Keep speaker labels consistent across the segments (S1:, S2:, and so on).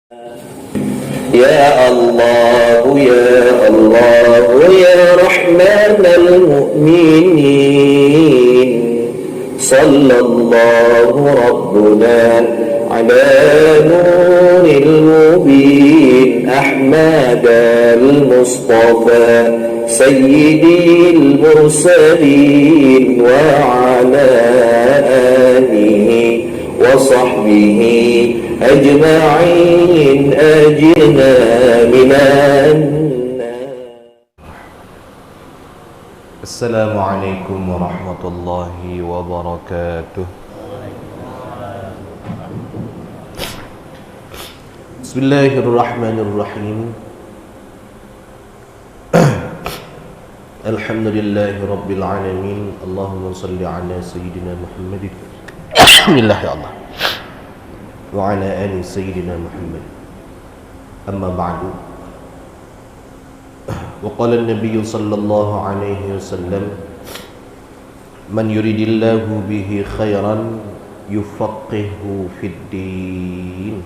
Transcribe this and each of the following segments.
S1: يا الله يا الله يا رحمن المؤمنين صلى الله ربنا على نور المبين أحمد المصطفى سيدي المرسلين وعلى آله وصحبه أجمعين أجرنا من النار.
S2: السلام عليكم ورحمة الله وبركاته. بسم الله الرحمن الرحيم. الحمد لله رب العالمين. اللهم صل على سيدنا محمد. بسم الله يا الله. وعلى آل سيدنا محمد. أما بعد. وقال النبي صلى الله عليه وسلم: من يريد الله به خيرا يفقهه في الدين.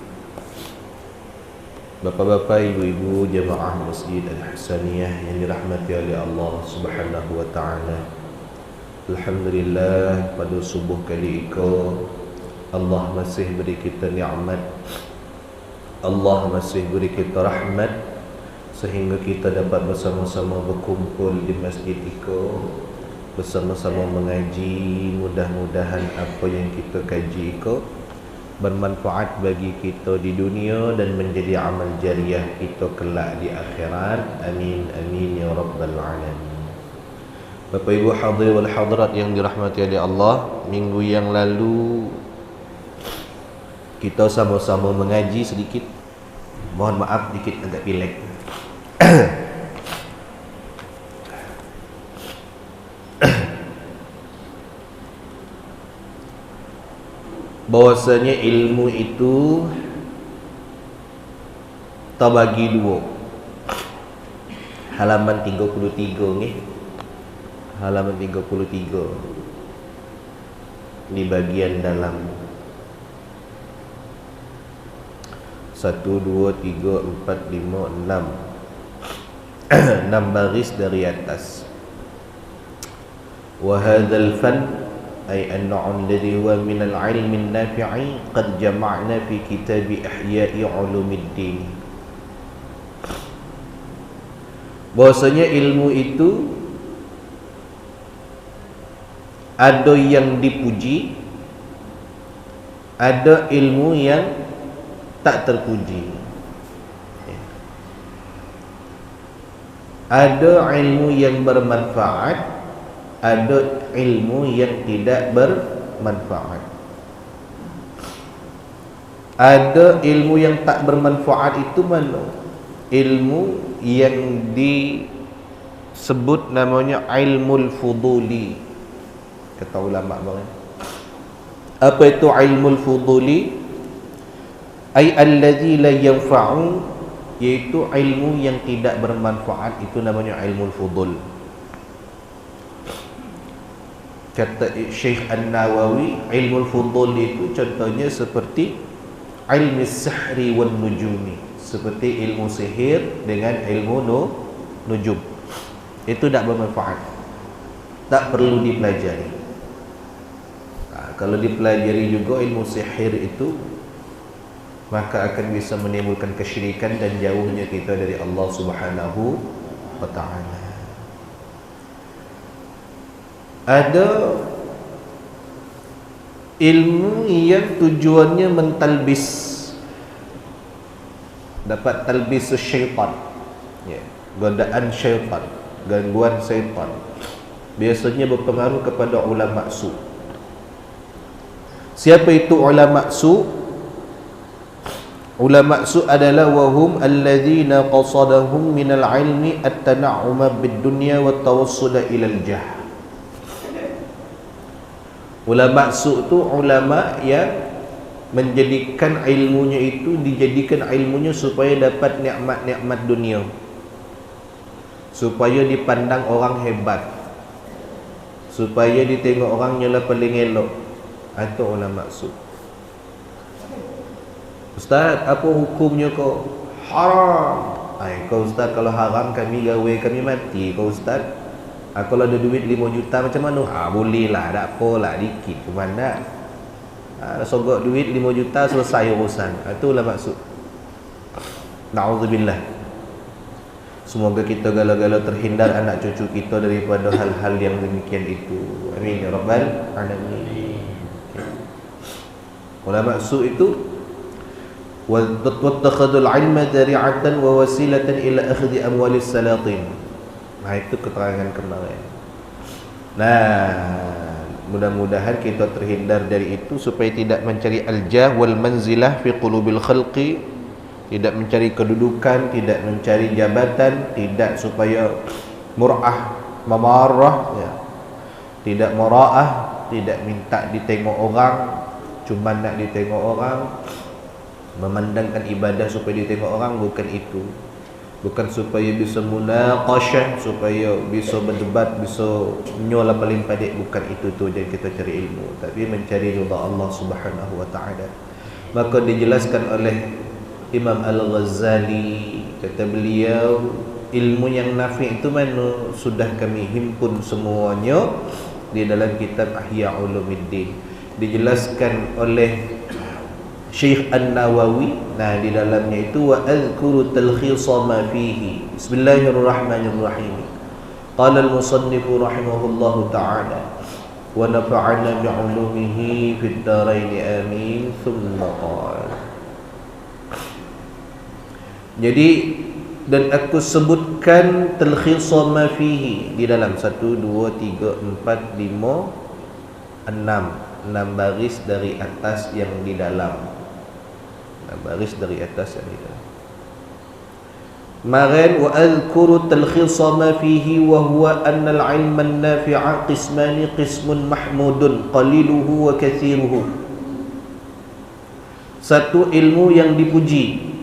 S2: Bapak-bapak, ibu-ibu jemaah Masjid Al-Hasaniyah yang dirahmati oleh Allah Subhanahu wa taala. Alhamdulillah, pada subuh kali ini Allah masih beri kita nikmat, Allah masih beri kita rahmat, sehingga kita dapat bersama-sama berkumpul di masjid itu, bersama-sama mengaji. Mudah-mudahan apa yang kita kaji itu bermanfaat bagi kita di dunia dan menjadi amal jariah kita kelak di akhirat. Amin amin ya rabbal alamin. Bapak ibu hadir wal hadirat yang dirahmati oleh Allah, minggu yang lalu kita sama-sama mengaji sedikit. Mohon maaf dikit agak pilek. Bahwasanya ilmu itu terbagi dua. Halaman 33 ni. Halaman 33. Ini bagian dalam 1, 2, 3, 4, 5, 6 6 baris dari atas. Wa hadzal fan ay an-naw'u alladhi huwa min al-'ilmi an-nafi'i qad jama'na fi kitab Ihya'i Ulumuddin. Bahwasanya ilmu itu ada yang dipuji, ada ilmu yang tak terpuji. Ada ilmu yang bermanfaat, ada ilmu yang tidak bermanfaat. Ada ilmu yang tak bermanfaat itu mana? Ilmu yang disebut namanya ilmul fuduli, kata ulama bang. Apa itu ilmul fuduli? Ay alladhi la yanfa'u, yaitu ilmu yang tidak bermanfaat, itu namanya ilmul fudul. Kata Syekh An-Nawawi, ilmul fudul itu contohnya seperti ilmu sihri wan nujumi, seperti ilmu sihir dengan ilmu nujum. Itu tak bermanfaat, tak perlu dipelajari. Kalau dipelajari juga ilmu sihir itu, maka akan bisa menimbulkan kesyirikan dan jauhnya kita dari Allah Subhanahu wa ta'ala. Ada ilmu yang tujuannya mentalbis, dapat talbis syaitan, godaan syaitan, gangguan syaitan. Biasanya berpengaruh kepada ulama su. Siapa itu ulama su? Ulama su adalah wahum alladzina qasadahum minal ilmi at-tana'uma bid-dunya wa tawassula ilal jah. Ulama su itu ulama yang menjadikan ilmunya itu, dijadikan ilmunya supaya dapat nikmat-nikmat dunia, supaya dipandang orang hebat, supaya ditengok orangnya lah paling elok. Itu ulama su. Ustaz, apa hukumnya kau? Haram. Kau ustaz, kalau haram kami gawe kami mati. Kau ustaz, kalau ada duit 5 juta macam mana? Boleh lah, tak apalah, dikit ke mana. Sogok duit 5 juta selesai urusan. Itulah maksud. Na'udzubillah. Semoga kita gala-gala terhindar anak cucu kita daripada hal-hal yang demikian itu. Amin ya rabbal alamin. Wala maksud itu wattakhadul ilma dari'atan wa wasilatan ila akhdhi amwalis salatin. Itu keterangan kemarin. Mudah-mudahan kita terhindar dari itu supaya tidak mencari al-jah wal manzilah fi qulubil khalqi, tidak mencari kedudukan, tidak mencari jabatan, tidak supaya mur'ah mamarrah ya. Tidak mura'ah, tidak minta ditengok orang, cuma nak ditengok orang, memandangkan ibadah supaya ditengok orang, bukan itu. Bukan supaya bisa munaqashah, supaya bisa berdebat, bisa nyol paling padik, bukan itu tu yang kita cari ilmu, tapi mencari ridha Allah Subhanahu wa taala. Maka dijelaskan oleh Imam Al-Ghazali, kata beliau, ilmu yang nafi' itu mana sudah kami himpun semuanya di dalam kitab Ihya Ulumuddin. Dijelaskan oleh Syekh An-Nawawi. Di dalamnya itu wa azkuru talkhisa ma fihi. Bismillahirrahmanirrahim. Qala al-musannif rahimahullahu ta'ala wa nafa'ana bi'ulumihi fid dharain amin. Thumma qala. Jadi, dan aku sebutkan talkhisa ma fihi di dalam 1 2 3 4 5 6 baris dari atas yang di dalam. Baris dari atas yang di dalam. Kemarin wa azkuru talkhisa ma fihi wa huwa anna al-ilma an-nafi'a qismani, qismun mahmudun qaliluhu wa kathiruhu. Satu ilmu yang dipuji,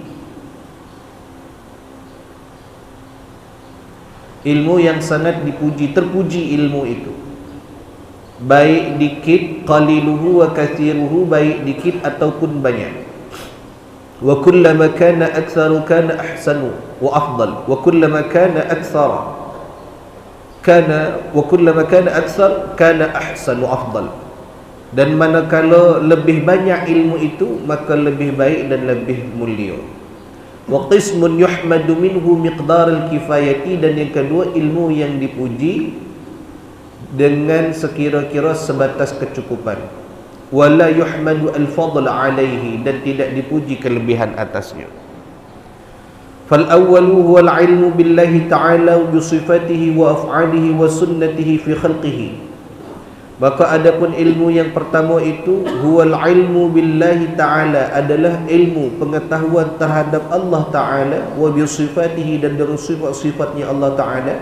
S2: ilmu yang sangat dipuji, terpuji ilmu itu, baik dikit, qaliluhu wa kathiruhu, baik dikit ataupun banyak. Wa kullama kana aktsaru kana ahsanu wa afdal, wa kullama kana aktsara kana wa kullama kana aktsar kana ahsan wa afdal. Dan manakala lebih banyak ilmu itu, maka lebih baik dan lebih mulia. Wa qismun yuhmadu minhu miqdar al-kifayati, dan yang kedua ilmu yang dipuji dengan sekira-kira sebatas kecukupan. Wala yuhmadu al-fadl alaihi, dan tidak dipuji kelebihan atasnya. Fal awwalu huwa al-ilmu billahi ta'ala bi sifatihi wa af'alihi wa sunnatihi fi khalqihi. Maka adapun ilmu yang pertama itu huwa al-ilmu billahi ta'ala, adalah ilmu pengetahuan terhadap Allah Ta'ala, wa bi sifatihi, dan dengan sifat-sifatnya Allah Ta'ala,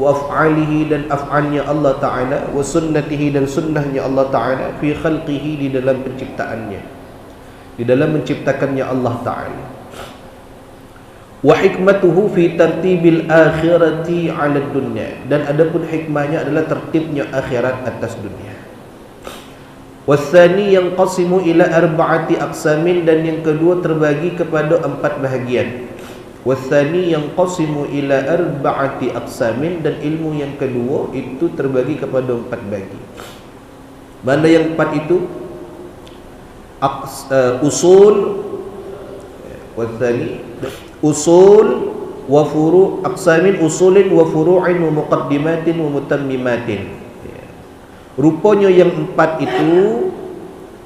S2: wa af'alihi, dan af'alnya Allah Ta'ala, wa sunnatihi, dan sunnahnya Allah Ta'ala, fi khalqihi, di dalam penciptaannya, di dalam menciptakannya Allah Ta'ala. Wa hikmatuhu fi tartibil akhirati 'ala dunya, dan adapun hikmahnya adalah tertibnya akhirat atas dunia. Wasani yanqasimu ila arba'ati aqsamin, dan yang kedua terbagi kepada 4 bahagian. Wasani yanqasimu ila arba'ati aqsamin, dan ilmu yang kedua itu terbagi kepada 4 bagi. Mana yang 4 itu? Usul, wasani usul wa furu', aqsamin usulin wa furu'in wa muqaddimatin wa mutammimatin. Rupanya yang 4 itu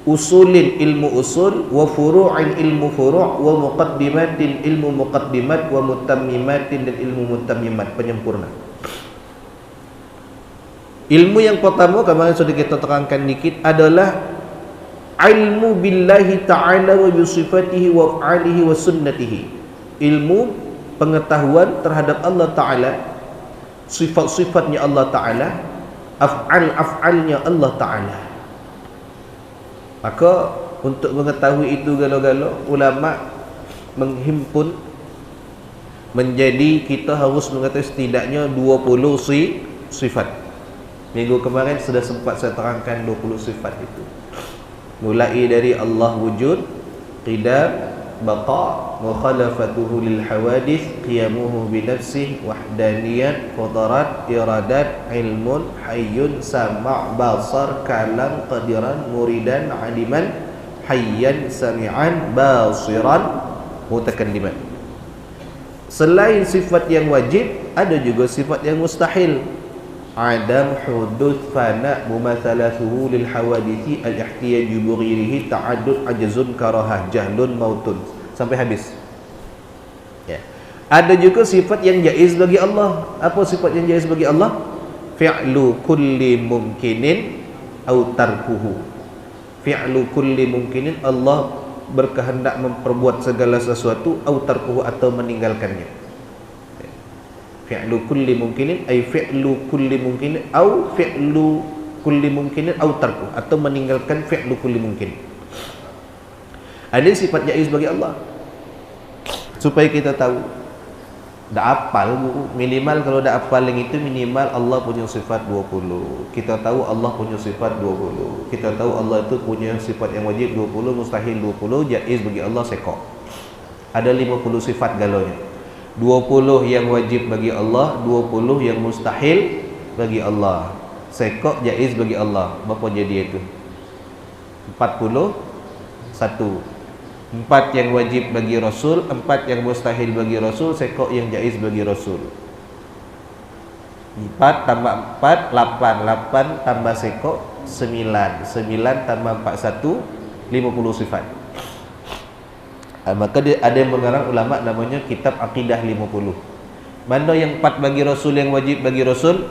S2: usulin, ilmu usul, wa furu'in, ilmu furu', wa muqaddimatin, ilmu muqaddimat, wa mutammimatin, dan ilmu mutammimat, penyempurna. Ilmu yang pertama kemarin sudah kita terangkan dikit adalah ilmu billahi ta'ala wa bi sifatihi wa af'alihi wa sunnatihi. Ilmu pengetahuan terhadap Allah Ta'ala, sifat-sifatnya Allah Ta'ala, af'alnya Allah Ta'ala. Maka untuk mengetahui itu galo-galo, ulama menghimpun menjadi kita harus mengetahui setidaknya 20 sifat. Minggu kemarin sudah sempat saya terangkan 20 sifat itu. Mulai dari Allah wujud, qidam, baqa, mukhalafatuhu lil hawadith, qiyamuhu bi nafsihi, wahdaniyat, qadarat, iradat, ilmun, hayyun, sama', basar, kalam, qadiran, muridan, aliman, hayyan, sami'an, basiran, mutakalliman. Selain sifat yang wajib, ada juga sifat yang mustahil. Adam huduth fana mumathalatuhu lil hawadithi al-ihtiyaj bi ghairihi ta'addud ajzun karahah jahlun mautun, sampai habis. Ya. Ada juga sifat yang jaiz bagi Allah. Apa sifat yang jaiz bagi Allah? Fi'lu kulli mumkinin au tarkuhu. Fi'lu kulli mumkinin, Allah berkehendak memperbuat segala sesuatu, au tarkuhu, atau meninggalkannya. Fi'lu kulli mumkinin ay fi'lu kulli mumkinin au fi'lu kulli mumkinin au tarku, atau meninggalkan fi'lu kulli mumkin. Ada sifat jaiz bagi Allah. Supaya kita tahu, dah hafal minimal, kalau dah hafal yang itu minimal Allah punya sifat 20. Kita tahu Allah punya sifat 20. Kita tahu Allah itu punya sifat yang wajib 20, mustahil 20, jaiz bagi Allah sekok. Ada 50 sifat galonya. 20 yang wajib bagi Allah, 20 yang mustahil bagi Allah. Sekok jaiz bagi Allah. Berapa jadi itu? 41. 4 yang wajib bagi Rasul, 4 yang mustahil bagi Rasul, sekok yang jaiz bagi Rasul. 4 tambah 4, 8. 8 tambah sekok, 9. 9 tambah 41, 50 sifat. Maka ada yang mengarang ulama namanya kitab Aqidah 50. Mana yang 4 bagi Rasul, yang wajib bagi Rasul?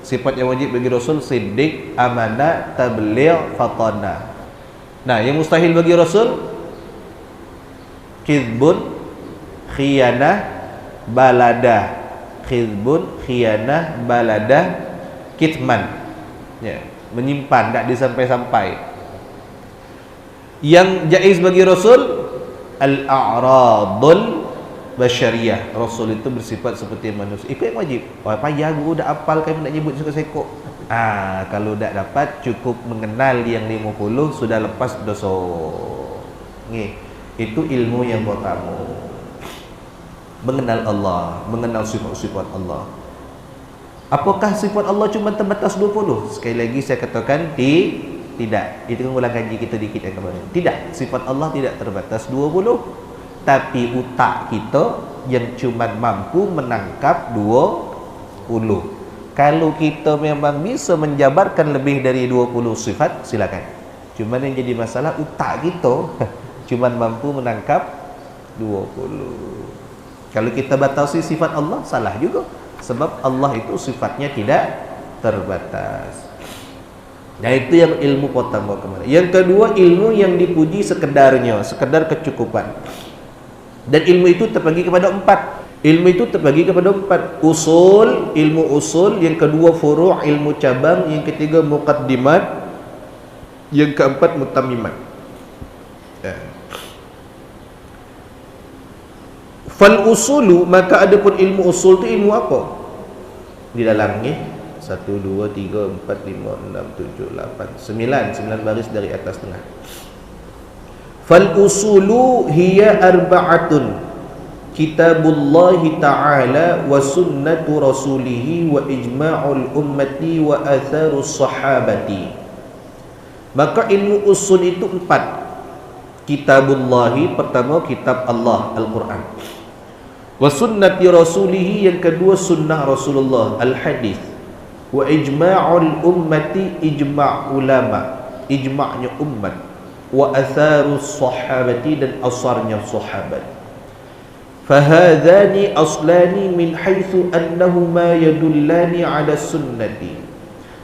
S2: Sifat yang wajib bagi Rasul siddiq, amanah, tabligh, fatana. Nah, yang mustahil bagi Rasul kizbun, khiyanah, baladah. Kizbun, khiyanah, baladah, kitman. Ya, menyimpan, tak disampai-sampai. Yang jaiz bagi Rasul al-a'radul basyariyah. Rasul itu bersifat seperti manusia. Itu yang wajib. Wah, payah guru dah hafal kan nak nyebut sekok-sekok. Kalau tak dapat, cukup mengenal yang 50 sudah lepas dosa. Itu ilmu yang pertama. Mengenal Allah, mengenal sifat-sifat Allah. Apakah sifat Allah cuma terbatas 20? Sekali lagi saya katakan tidak. Itu kan ulang kaji kita dikit yang kemarin. Tidak, sifat Allah tidak terbatas 20. Tapi utak kita yang cuma mampu menangkap 20. Kalau kita memang bisa menjabarkan lebih dari 20 sifat, silakan. Cuma yang jadi masalah utak kita cuma mampu menangkap 20. Kalau kita batasi sifat Allah, salah juga. Sebab Allah itu sifatnya tidak terbatas. Nah, itu yang ilmu pertama kemarin. Yang kedua, ilmu yang dipuji sekedarnya, sekedar kecukupan. Dan ilmu itu terbagi kepada 4. Ilmu itu terbagi kepada 4. Usul, ilmu usul. Yang kedua, furu', ilmu cabang. Yang ketiga, muqaddimat. Yang keempat, mutammimat. Fal usulu, maka adapun ilmu usul itu ilmu apa? Di dalam ni 1, 2, 3, 4, 5, 6, 7, 8, 9 baris dari atas tengah. Fal usulu hiya arba'atun, kitabullahi ta'ala wa sunnatu rasulihi wa ijma'ul ummati wa atharus sahabati. Maka ilmu usul itu 4. Kitabullahi, pertama kitab Allah, Al-Quran. Wa sunnati rasulihi, yang kedua sunnah Rasulullah, Al-Hadis. Wa ijma'ul ummati, ijma' ulama, ijma'nya umat. Wa atharus sahabati, dan asarnya sahabat. Fahadhani aslani min haitsu annahuma yadullani ala sunnati.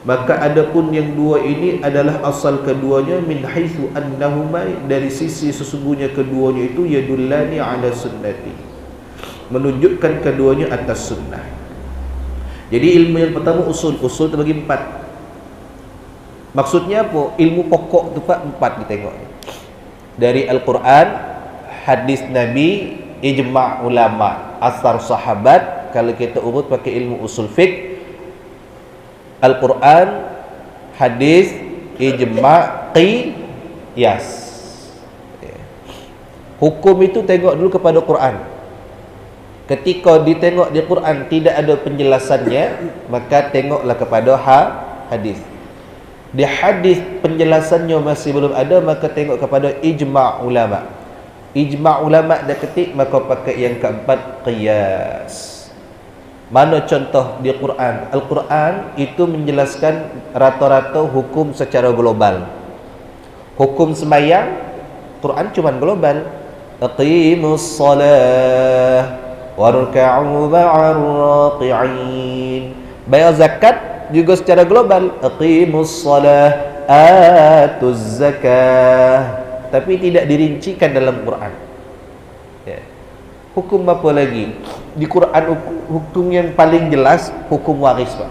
S2: Maka adapun yang dua ini adalah asal keduanya, min haitsu annahuma, dari sisi sesungguhnya keduanya itu yadullani ala sunnati, menunjukkan keduanya atas sunnah. Jadi ilmu yang pertama usul terbagi 4. Maksudnya apa? Ilmu pokok tu Pak 4 kita tengok. Dari Al-Quran, hadis Nabi, ijma' ulama, asar sahabat. Kalau kita urut pakai ilmu usul fiqh, Al-Quran, hadis, ijma', qiyas. Hukum itu tengok dulu kepada Quran. Ketika ditengok di Quran tidak ada penjelasannya, maka tengoklah kepada hadis. Di hadis penjelasannya masih belum ada, maka tengok kepada ijma' ulama. Ijma' ulama dah ketik, maka pakai yang keempat, qiyas. Mana contoh di Quran? Al-Quran itu menjelaskan rata-rata hukum secara global. Hukum sembahyang, Quran cuma global. Aqimus salah warka'u ma'ar raqi'in. Bayar zakat juga secara global. Aqimus salah atuz zakah. Tapi tidak dirincikan dalam Quran. Ya. Hukum apa lagi? Di Quran hukum yang paling jelas hukum waris, Pak.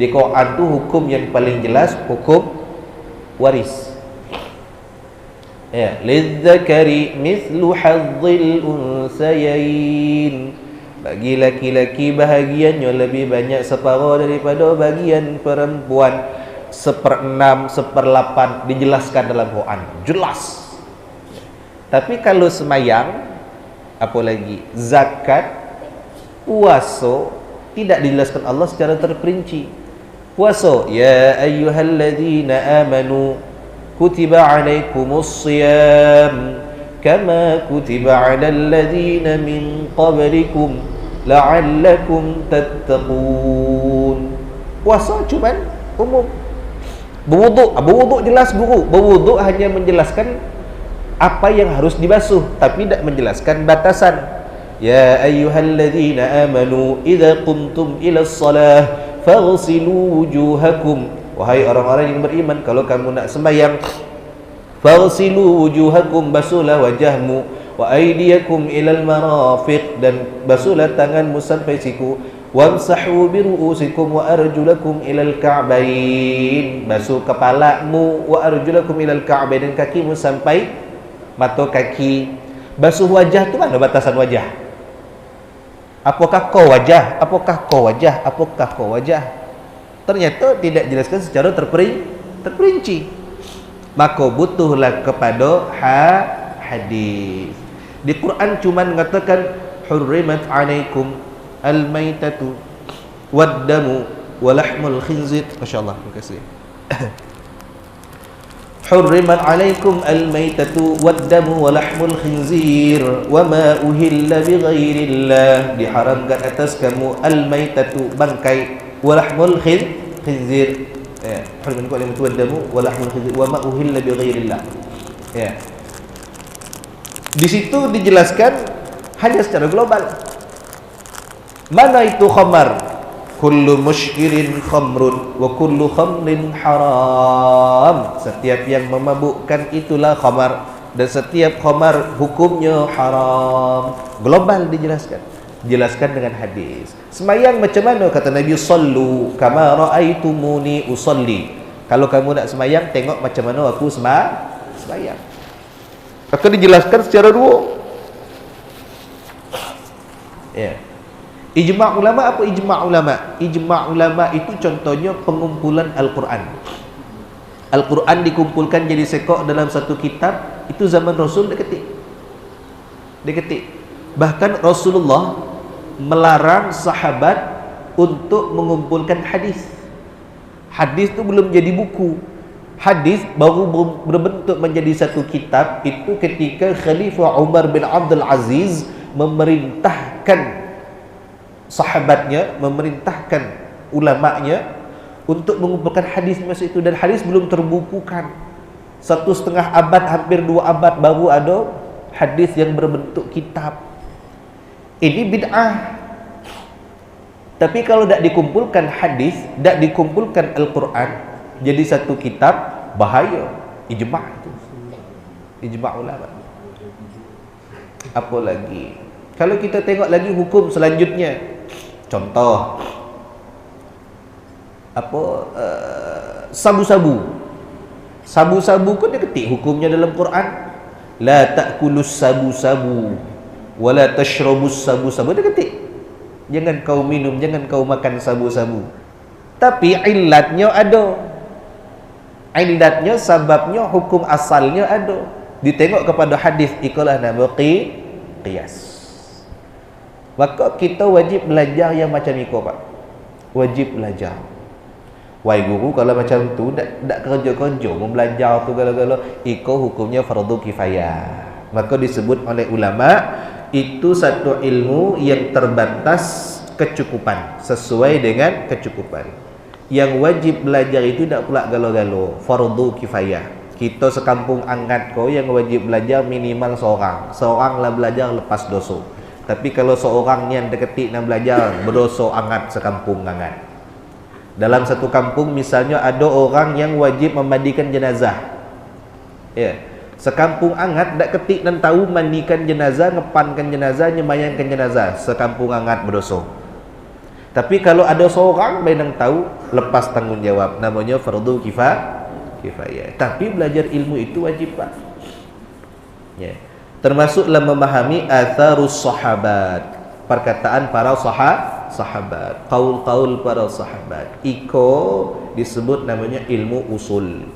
S2: Di Quran tu hukum yang paling jelas hukum waris. Ya, lidzakari mithlu hadzil unsayain. Bagi laki-laki bahagiannya lebih banyak separuh daripada bagian perempuan. 1/6, 1/8 dijelaskan dalam Quran. Jelas. Tapi kalau semayang, apa lagi? Zakat, puasa tidak dijelaskan Allah secara terperinci. Puasa, ya ayyuhalladzina amanu kutiba alaikumus siyam kama kutiba alal ladzina min qablikum la'allakum tattaqun. Puasa cuman umum. Berwuduk jelas guru. Berwuduk hanya menjelaskan apa yang harus dibasuh, tapi tidak menjelaskan batasan. Ya ayyuhalladzina amanu idza qumtum ilas salah faghsilu wujuhakum. Wahai orang-orang yang beriman, kalau kamu nak sembahyang, faghsilu wujuhakum, basuhlah wajahmu, wa aydiyakum ilal marafiq, dan basuhlah tanganmu sampai siku, wamsahu bi ru'usikum wa arjulakum ilal ka'bain, basuh kepalamu, wa arjulakum ilal ka'bain, dan kakimu sampai mata kaki. Basuh wajah tu mana batasan wajah? Apakah kau wajah? Apakah kau wajah? Apakah kau wajah? Ternyata tidak dijelaskan secara terperinci. Maka butuhlah kepada hadis. Di Quran cuma mengatakan hurrimat alaikum al-maitatu wad-damu wa lahmul khinzir. Masyaallah, terima kasih. Hurrimat alaikum al-maitatu wad-damu wa lahmul khinzir wa ma uhilla bi ghairillah. Diharamkan atas kamu al-maitatu, bangkai, wa lahmul khinzir. Ya, hurrimat alaikum wad-damu wa lahmul khinzir wa ma uhilla bi ghairillah. Ya. Di situ dijelaskan hanya secara global. Mana itu khamar? Kullu muskirin khamrun wa kullu khamrin haram. Setiap yang memabukkan itulah khamar, dan setiap khamar hukumnya haram. Global dijelaskan. Jelaskan dengan hadis. Semayang macam mana? Kata Nabi, sallu kama ra'aitumuni usalli. Kalau kamu nak semayang, tengok macam mana aku semayang. Maka dijelaskan secara dua. Ya. Ijma' ulama, apa ijma' ulama? Ijma' ulama itu contohnya pengumpulan Al-Quran. Al-Quran dikumpulkan jadi sekok dalam satu kitab. Itu zaman Rasul dia ketik. Bahkan Rasulullah melarang sahabat untuk mengumpulkan hadis. Hadis itu belum jadi buku. Hadis baru berbentuk menjadi satu kitab itu ketika Khalifah Umar bin Abdul Aziz memerintahkan sahabatnya, memerintahkan ulamanya untuk mengumpulkan hadis masa itu, dan hadis belum terbukukan. 1,5 abad, hampir 2 abad baru ada hadis yang berbentuk kitab. Ini bid'ah. Tapi kalau tidak dikumpulkan hadis, tidak dikumpulkan Al-Quran jadi satu kitab, bahaya. Ijma' itu, ijma' ulama. Apa lagi? Kalau kita tengok lagi hukum selanjutnya, contoh apa, sabu-sabu. Sabu-sabu kan dia ketik hukumnya dalam Quran. La ta'kulus sabu-sabu wa la tashrabus sabu-sabu. Dia ketik, jangan kau minum, jangan kau makan sabu-sabu. Tapi illatnya ada. Illatnya, sababnya, hukum asalnya ada. ditengok kepada hadis, ikalah nama qiyas. Maka kita wajib belajar yang macam itu Pak. Wajib belajar. Wahai guru, kalau macam tu tak kerja-kerja membelajar tu gala-gala, itu hukumnya fardu kifayah. Maka disebut oleh ulama itu satu ilmu yang terbatas kecukupan, sesuai dengan kecukupan. Yang wajib belajar itu tak pula galo-galo, fardu kifayah. Kita sekampung angat kau yang wajib belajar minimal seorang. Seorang lah belajar lepas dosa. Tapi kalau seorang yang deketik nak belajar, berdosa angat sekampung angat. Dalam satu kampung misalnya ada orang yang wajib memandikan jenazah. Ya. Sekampung angat dak ketik dan tahu mandikan jenazah, ngepankan jenazah, nyemayangkan jenazah. Sekampung angat berdosa. Tapi kalau ada seorang yang tahu, lepas tanggungjawab, namanya fardu kifayah. Tapi belajar ilmu itu wajib Pak. Ya. Termasuklah memahami atharus sahabat, perkataan para sahabat, qaul para sahabat. Iko disebut namanya ilmu usul.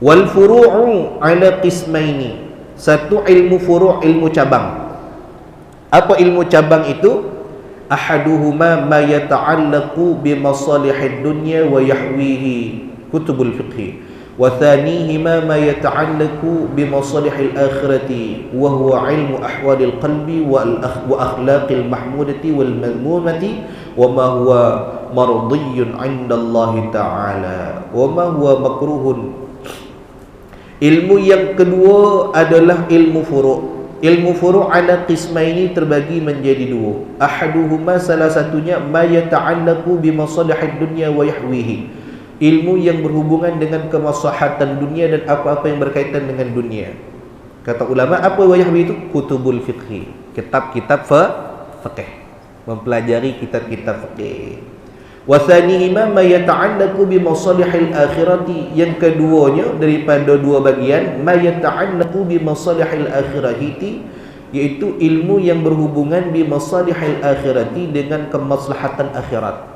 S2: Wal furu'u ala qismaini. Satu ilmu furu', ilmu cabang. Apa ilmu cabang itu? Ahaduhuma ma yata'allaqu bi masalihid dunya wa yahwihi, kutubul fiqh. Wa thanihima ma yata'allaqu bi masalihil akhirati wa huwa ilmu ahwalil qalbi wa akhlaqil mahmudati wal madmumati wa ma huwa mardiyyun 'inda Allah ta'ala wa ma huwa makruhun. Ilmu yang kedua adalah ilmu furu'. Ilmu furu' ala qismaini terbagi menjadi dua. Ahaduhuma, salah satunya, ma yata'allaqu bi masalihid dunya wa yahwihi. Ilmu yang berhubungan dengan kemaslahatan dunia dan apa-apa yang berkaitan dengan dunia. Kata ulama, apa wa yahwi itu? Kutubul fiqh. Kitab-kitab fiqh. Mempelajari kitab-kitab fiqh. Wa thanihima ma yata'allaqu bi masalihil akhirati. Yang keduanya daripada dua bagian, ma yata'allaqu bi masalihil akhirati, yaitu ilmu yang berhubungan bi masalihil akhirati, dengan kemaslahatan akhirat.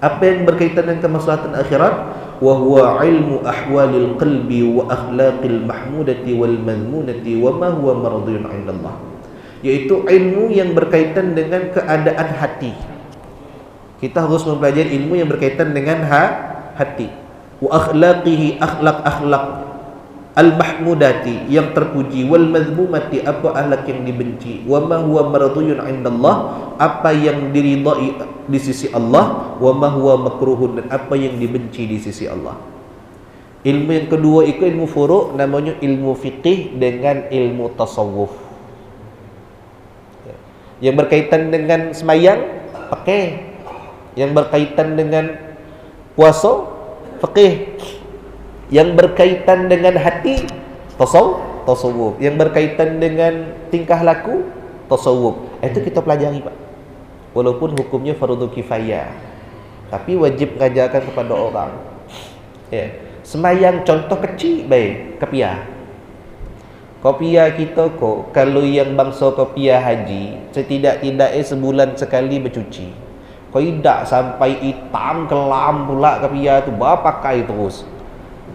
S2: Apa yang berkaitan dengan kemaslahatan akhirat? Wa huwa ilmu ahwalil qalbi wa akhlaqil mahmudati wal madmunati wa ma huwa mardiyun 'inda Allah. Yaitu ilmu yang berkaitan dengan keadaan hati. Kita harus mempelajari ilmu yang berkaitan dengan hati. Wa akhlaqihi, akhlak al-mahmudati, yang terpuji, wal madhmumati, apa akhlak yang dibenci, wa ma huwa mardiyun 'inda Allah, apa yang diridai di sisi Allah, wa ma huwa makruhun, dan apa yang dibenci di sisi Allah. Ilmu yang kedua itu ilmu furu', namanya ilmu fiqih dengan ilmu tasawuf. Yang berkaitan dengan semayang, pakai. Yang berkaitan dengan puasa, fiqih. Yang berkaitan dengan hati, tasawuf. Yang berkaitan dengan tingkah laku, tasawuf. Itu kita pelajari Pak. Walaupun hukumnya fardu kifayah, tapi wajib mengajarkan kepada orang. Ya. Semayang contoh kecil baik, kopiah. Kopiah kita kok, kalau yang bangsa kopiah haji, setidak-tidaknya sebulan sekali bercuci. Kau tidak sampai hitam kelam pula kopiah tu, pakai terus.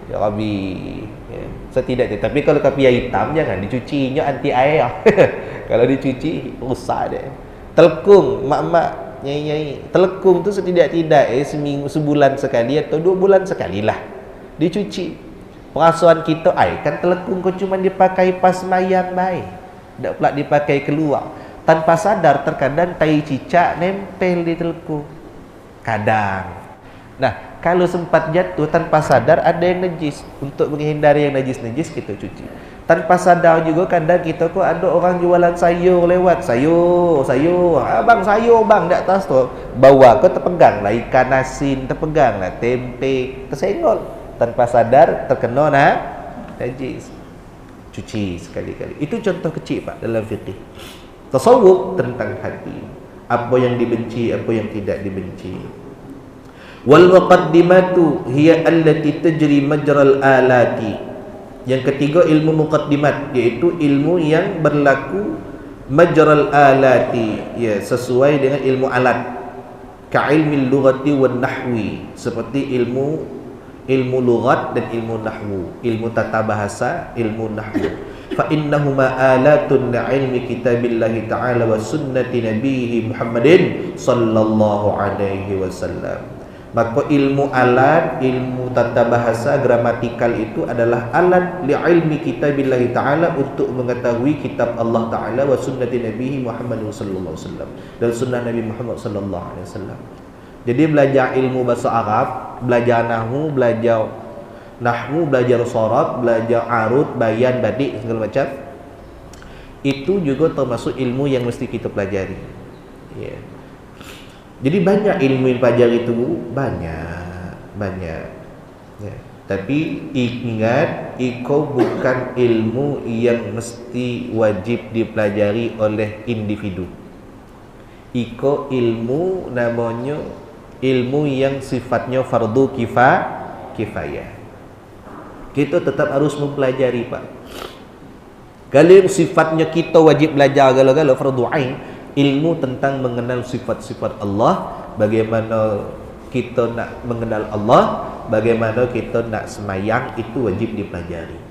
S2: Ya Rabbi, ya. Setidaknya. Tapi kalau kopiah hitam jangan dicucinya, anti air. Kalau dicuci rusak dia. Telekung, mak-mak, nyai-nyai, telekung tu setidak-tidak seminggu, sebulan sekali atau 2 bulan sekali lah dicuci. Perasaan kita, kan telekung kau cuma dipakai pas mayang baik, tak pula dipakai keluar. Tanpa sadar terkadang tai cicak nempel di telekung. Kadang. Nah, kalau sempat jatuh tanpa sadar ada yang najis, untuk menghindari yang najis-najis kita cuci. Tanpa sadar juga kadang kita kok ada orang jualan sayur lewat, sayur, abang sayur bang, di atas tu bawa kau terpegang lah ikan asin, terpegang lah tempe, tersenggol, tanpa sadar terkena najis, cuci sekali-kali. Itu contoh kecil Pak dalam fiqh. Tasawuf tentang hati, apa yang dibenci, apa yang tidak dibenci. Wal muqaddimatu hiya allati tajri majral alati. Yang ketiga ilmu muqaddimat, iaitu ilmu yang berlaku majral alati, ya, sesuai dengan ilmu alat. Ka ilmi lughati wan nahwi, seperti ilmu ilmu lughat dan ilmu nahwu, ilmu tata bahasa, ilmu nahwu. Fa innahuma alatun ilmi kitabillahi ta'ala wa sunnati nabiyhi Muhammadin sallallahu alaihi wasallam. Maka ilmu alat, ilmu tata bahasa, gramatikal itu adalah alat li ilmi kitabillahi ta'ala, untuk mengetahui kitab Allah Ta'ala wa sunnati nabiyhi Muhammadin sallallahu alaihi wasallam, dan sunnah Nabi Muhammad sallallahu alaihi wasallam. Jadi belajar ilmu bahasa Arab, belajar nahwu, belajar sorab, belajar arut, bayan, badik, segala macam, itu juga termasuk ilmu yang mesti kita pelajari. Ya. Jadi banyak ilmu yang pelajari itu, banyak. Ya. Tapi ingat, itu bukan ilmu yang mesti wajib dipelajari oleh individu. Itu ilmu namanya ilmu yang sifatnya fardu kifayah. Kita tetap harus mempelajari, Pak. Kalau sifatnya kita wajib belajar gala-gala fardu ain, ilmu tentang mengenal sifat-sifat Allah, bagaimana kita nak mengenal Allah, bagaimana kita nak semayang, itu wajib dipelajari.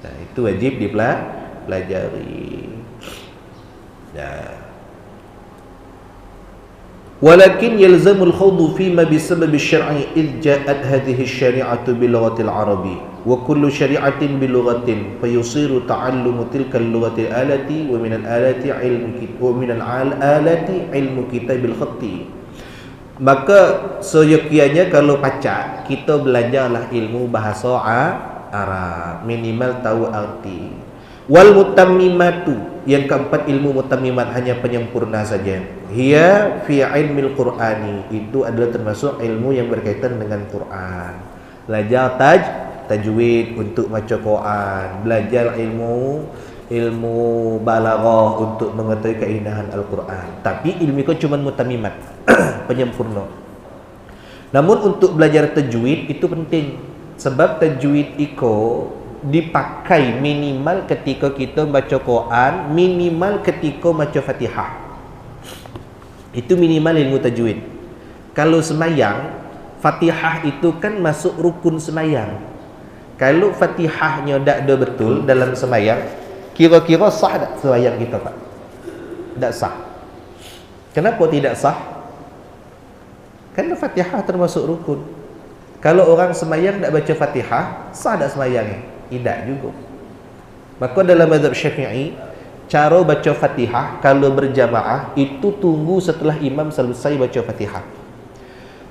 S2: Nah, itu wajib dipelajari. Nah. Walakin yalzamul khawdu fima bisabab syar'i id ja'at hadhihi syari'atu bil lughatil arabi wa kullu syari'atin bil lughatin fayusiru ta'allumu tilka al-lughati alati wa min al-alati ilmu kitabil khatti. Maka seyogyanya kalau pacak, kita belajarlah ilmu bahasa Arab, minimal tahu arti. Wal mutammimatu, yang keempat ilmu mutammimat, hanya penyempurna saja. Hiya fi ilmil Qur'ani, itu adalah termasuk ilmu yang berkaitan dengan Quran. Belajar tajwid untuk baca Quran, belajar ilmu balaghah untuk mengetahui keindahan Al-Quran. Tapi ilmu itu cuma mutammimat, penyempurna. Namun untuk belajar tajwid itu penting, sebab tajwid itu dipakai minimal ketika kita baca Quran, minimal ketika baca Fatihah. Itu minimal ilmu tajwid. Kalau semayang, Fatihah itu kan masuk rukun semayang. Kalau Fatihahnya tak ada betul dalam semayang, kira-kira sah tak semayang kita, Pak? Tak sah. Kenapa tidak sah? Karena Fatihah termasuk rukun. Kalau orang semayang tak baca Fatihah, sah tak semayangnya? Tidak juga. Maka dalam mazhab Syafi'i, cara baca Fatihah kalau berjamaah itu tunggu setelah imam selesai baca Fatihah.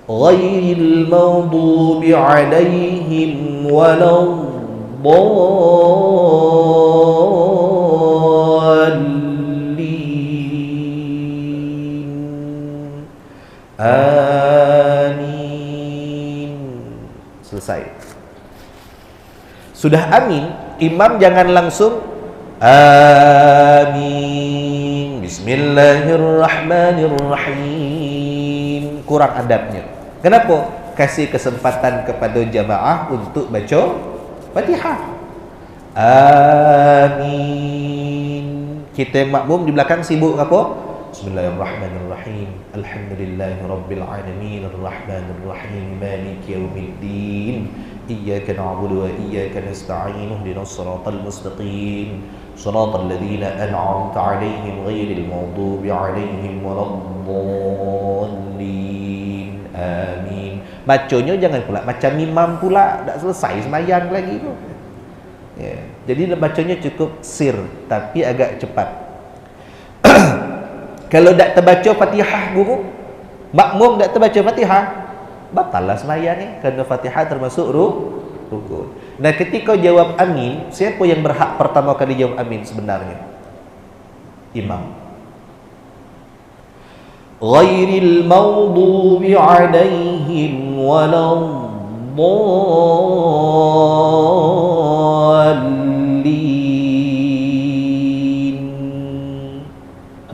S2: Ghairil maghdubi alaihim waladdallin. Amin. Selesai. Sudah amin, imam jangan langsung amin, bismillahirrahmanirrahim. Kurang adabnya. Kenapa? Kasih kesempatan kepada jamaah untuk baca Fatihah. Amin. Kita yang makmum di belakang sibuk apa? Bismillahirrahmanirrahim. Alhamdulillahirabbil alamin, arrahmanirrahim, maliki yaumiddin. Iyyaka na'budu wa iyyaka nasta'in. Ihdinas siratal mustaqim. Shiratal ladzina an'amta 'alaihim ghairil maghdubi 'alaihim waladdallin. Amin. Bacanya jangan pula macam imam pula, tak selesai sembahyang lagi tu. Ya. Jadi bacanya cukup sir tapi agak cepat. Kalau tak terbaca Fatihah guru, makmum tak terbaca Fatihah, batallah sembahyang ni, kerana Fatihah termasuk rukun. Nah, ketika jawab amin, siapa yang berhak pertama kali jawab amin sebenarnya? Imam. Ghairil maghdubi 'alaihim waladdallin.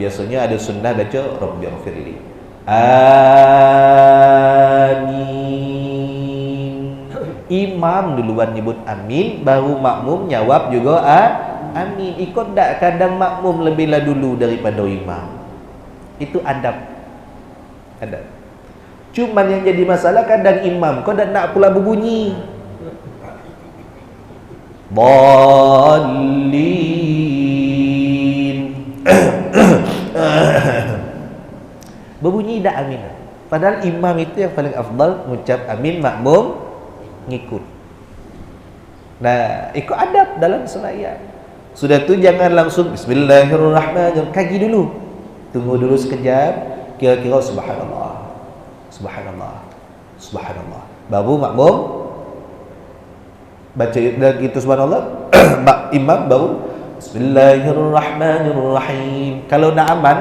S2: Biasanya ada sunnah baca Rabbighfirli. Amin. Imam duluan nyebut amin, baru makmum jawab juga amin. Ikut tak kadang makmum lebihlah dulu daripada imam. Itu adab. Cuman yang jadi masalah kadang imam kau dah nak pula berbunyi. Dallin. Berbunyi dak amin. Padahal imam itu yang paling afdal mengucap amin, makmum ngikut. Nah, ikut adab dalam sembahyang. Sudah tu jangan langsung bismillahirrahmanirrahim, kaji dulu. Tunggu dulu sekejap, kira-kira subhanallah, subhanallah, subhanallah. Baru makmum baca dan itu subhanallah. Imam baru bismillahirrahmanirrahim. Kalau nak aman,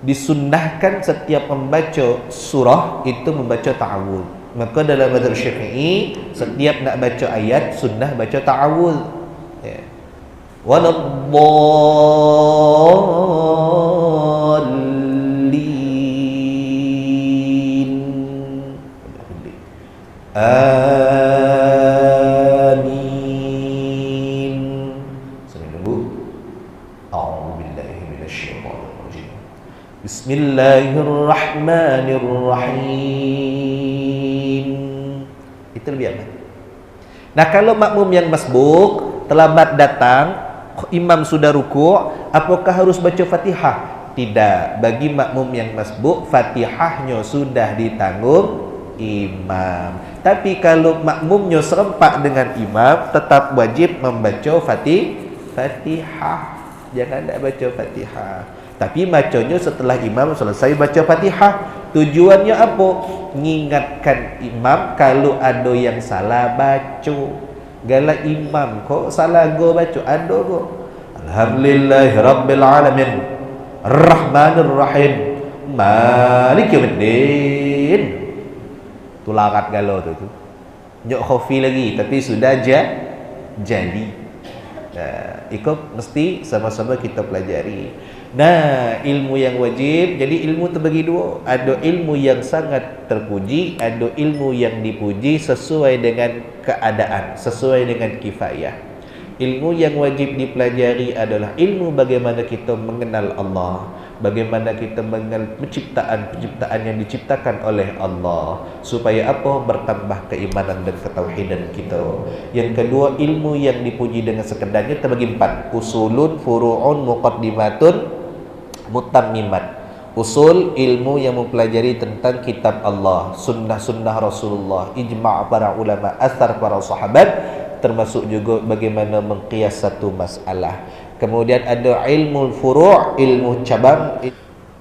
S2: disunnahkan setiap membaca surah itu membaca ta'awudz. Maka dalam mazhab Syafi'i setiap nak baca ayat sunnah baca ta'awudz. Ya. Waladdallin. Amin. Sambil nunggu. A'udzubillahi minasyaitonir rajim. Bismillahirrahmanirrahim. Itu lebih aman. Nah, kalau makmum yang masbuk terlambat datang, imam sudah rukuk, apakah harus baca Fatihah? Tidak. Bagi makmum yang masbuk, Fatihahnya sudah ditanggung imam. Tapi kalau makmumnya serempak dengan imam, tetap wajib membaca Fatihah. Jangan tak baca Fatihah. Tapi bacanya setelah imam selesai baca Fatihah. Tujuannya apa? Mengingatkan imam kalau ada yang salah baca. Gala imam kok salah go baca, ada go. Alhamdulillahi rabbil alamin, Ar-Rahmanir Rahim, Maliki Yaumiddin. Tu larat galau tu. Nyok khafi lagi tapi sudah jadi. Nah, ikut mesti sama-sama kita pelajari. Nah, ilmu yang wajib, jadi ilmu terbagi dua. Ada ilmu yang sangat terpuji, ada ilmu yang dipuji sesuai dengan keadaan, sesuai dengan kifayah. Ilmu yang wajib dipelajari adalah ilmu bagaimana kita mengenal Allah, bagaimana kita mengenal penciptaan yang diciptakan oleh Allah, supaya apa? Bertambah keimanan dan ketauhidan kita. Yang kedua, ilmu yang dipuji dengan sekedarnya terbagi empat: usulun, furu'un, muqaddimatun, mutammimat. Usul, ilmu yang mempelajari tentang kitab Allah, sunnah-sunnah Rasulullah, ijma' para ulama, asar para sahabat, termasuk juga bagaimana mengqiyas satu masalah. Kemudian ada ilmu furu', ilmu cabang.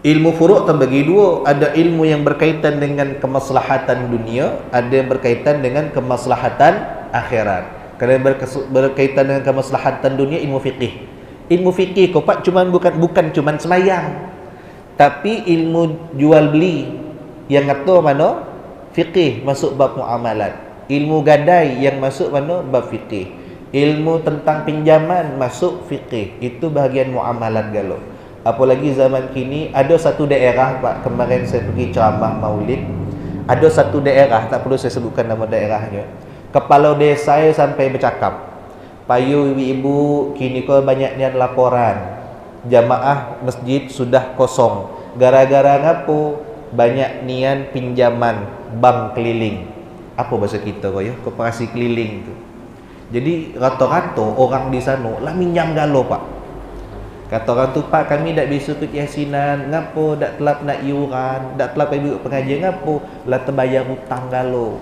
S2: Ilmu furu' terbagi dua. Ada ilmu yang berkaitan dengan kemaslahatan dunia, ada yang berkaitan dengan kemaslahatan akhirat. Kalau yang berkaitan dengan kemaslahatan dunia, ilmu fiqih. Ilmu fiqih kau pak bukan cuman sembahyang, tapi ilmu jual beli yang ngatur mana? Fiqih, masuk bab muamalat. Ilmu gadai yang masuk mana? Bab fiqih. Ilmu tentang pinjaman masuk fiqih. Itu bahagian muamalat galau. Apalagi zaman kini ada satu daerah pak, kemarin saya pergi ceramah Maulid. Ada satu daerah, tak perlu saya sebutkan nama daerahnya. Kepala desa saya sampai bercakap, payu ibu kini kau banyak niat laporan. Jamaah masjid sudah kosong. Gara-gara ngapo? Banyak nian pinjaman bank keliling. Apa bahasa kita kau ya? Koperasi keliling tu. Jadi rata-rata orang di sana lah minjam galau pak. Kata orang tu, pak kami dak biasa ikut yasinan, ngapo dak telap nak iuran, dak telap ibu pengajian, ngapo lah terbayar hutang galau.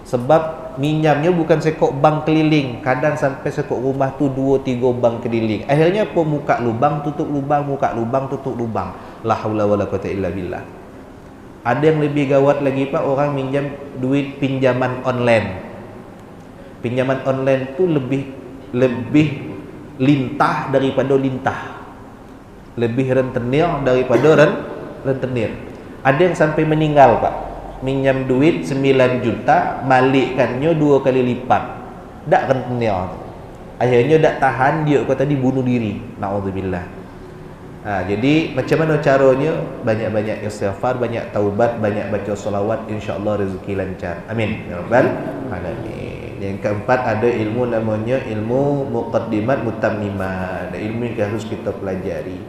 S2: Sebab minjamnya bukan sekok bank keliling, kadang sampai sekok rumah tu 2-3 bank keliling. Akhirnya apa? Muka lubang tutup lubang, muka lubang tutup lubang. La haula wala quwata illa billah. Ada yang lebih gawat lagi pak, orang minjam duit pinjaman online. Pinjaman online tu lebih lintah daripada lintah, lebih rentenir daripada rentenir. Ada yang sampai meninggal pak, minjam duit 9 juta, balikkannya 2 kali lipat, dak rentenir. Akhirnya dak tahan, dia kata tadi bunuh diri, naudzubillah. Jadi macam mana caranya? Banyak-banyak istighfar, banyak taubat, banyak baca solawat, insya-Allah rezeki lancar. Amin ya rabbal alamin. Yang keempat ada ilmu namanya ilmu muqaddimat mutammimat. Ada ilmu yang harus kita pelajari.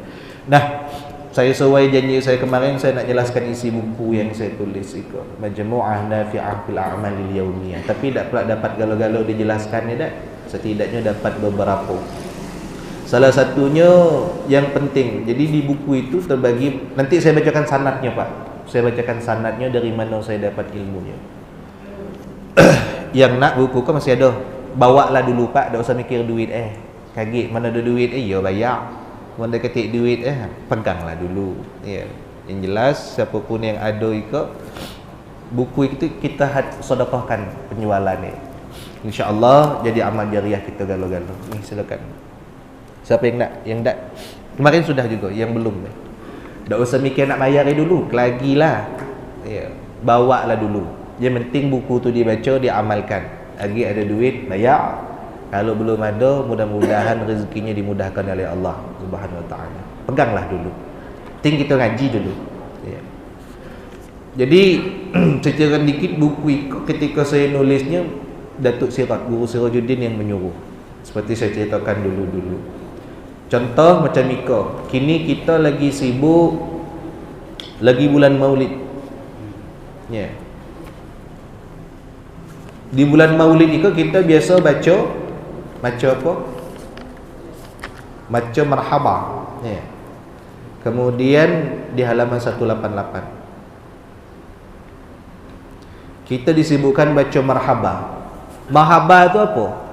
S2: Nah, saya sesuai janji saya kemarin, saya nak jelaskan isi buku yang saya tulis itu, Majmu'ah Nafi'ah fil A'malil Yaumiyah. Tapi tak pula dapat galau-galau dijelaskan ni dak. setidaknya dapat beberapa. Salah satunya yang penting, jadi di buku itu terbagi, nanti saya bacakan sanadnya Pak. Saya bacakan sanadnya dari mana saya dapat ilmunya. Yang nak buku kan masih ada, bawalah dulu Pak, tak usah mikir duit kaget mana ada duit ya bayar. Mana ketik duit peganglah dulu. Ya. Yang jelas siapa pun yang ada ikut buku itu kita sedekahkan penjualan ni. Insya-Allah jadi amal jariah kita galo-galo. Ni silakan. Siapa yang nak? Yang tak? Kemarin sudah juga, yang belum. Tak usah mikir nak bayar dulu, kelagilah. Ya, bawalah dulu. Yang penting buku tu dibaca, diamalkan. Lagi ada duit, bayar. Kalau belum ada, mudah-mudahan rezekinya dimudahkan oleh Allah Subhanahu Wa Taala. Peganglah dulu. Penting kita ngaji dulu. Ya. Jadi ceritakan dikit buku itu ketika saya nulisnya, Datuk Sirat, Guru Sirajuddin yang menyuruh. Seperti saya ceritakan dulu-dulu. Contoh macam Ika, kini kita lagi sibuk, lagi bulan Maulid. Ya. Di bulan Maulid itu kita biasa baca apa? Baca marhaba. Ya. Kemudian di halaman 188 kita disibukkan baca marhaba. Marhaba itu apa?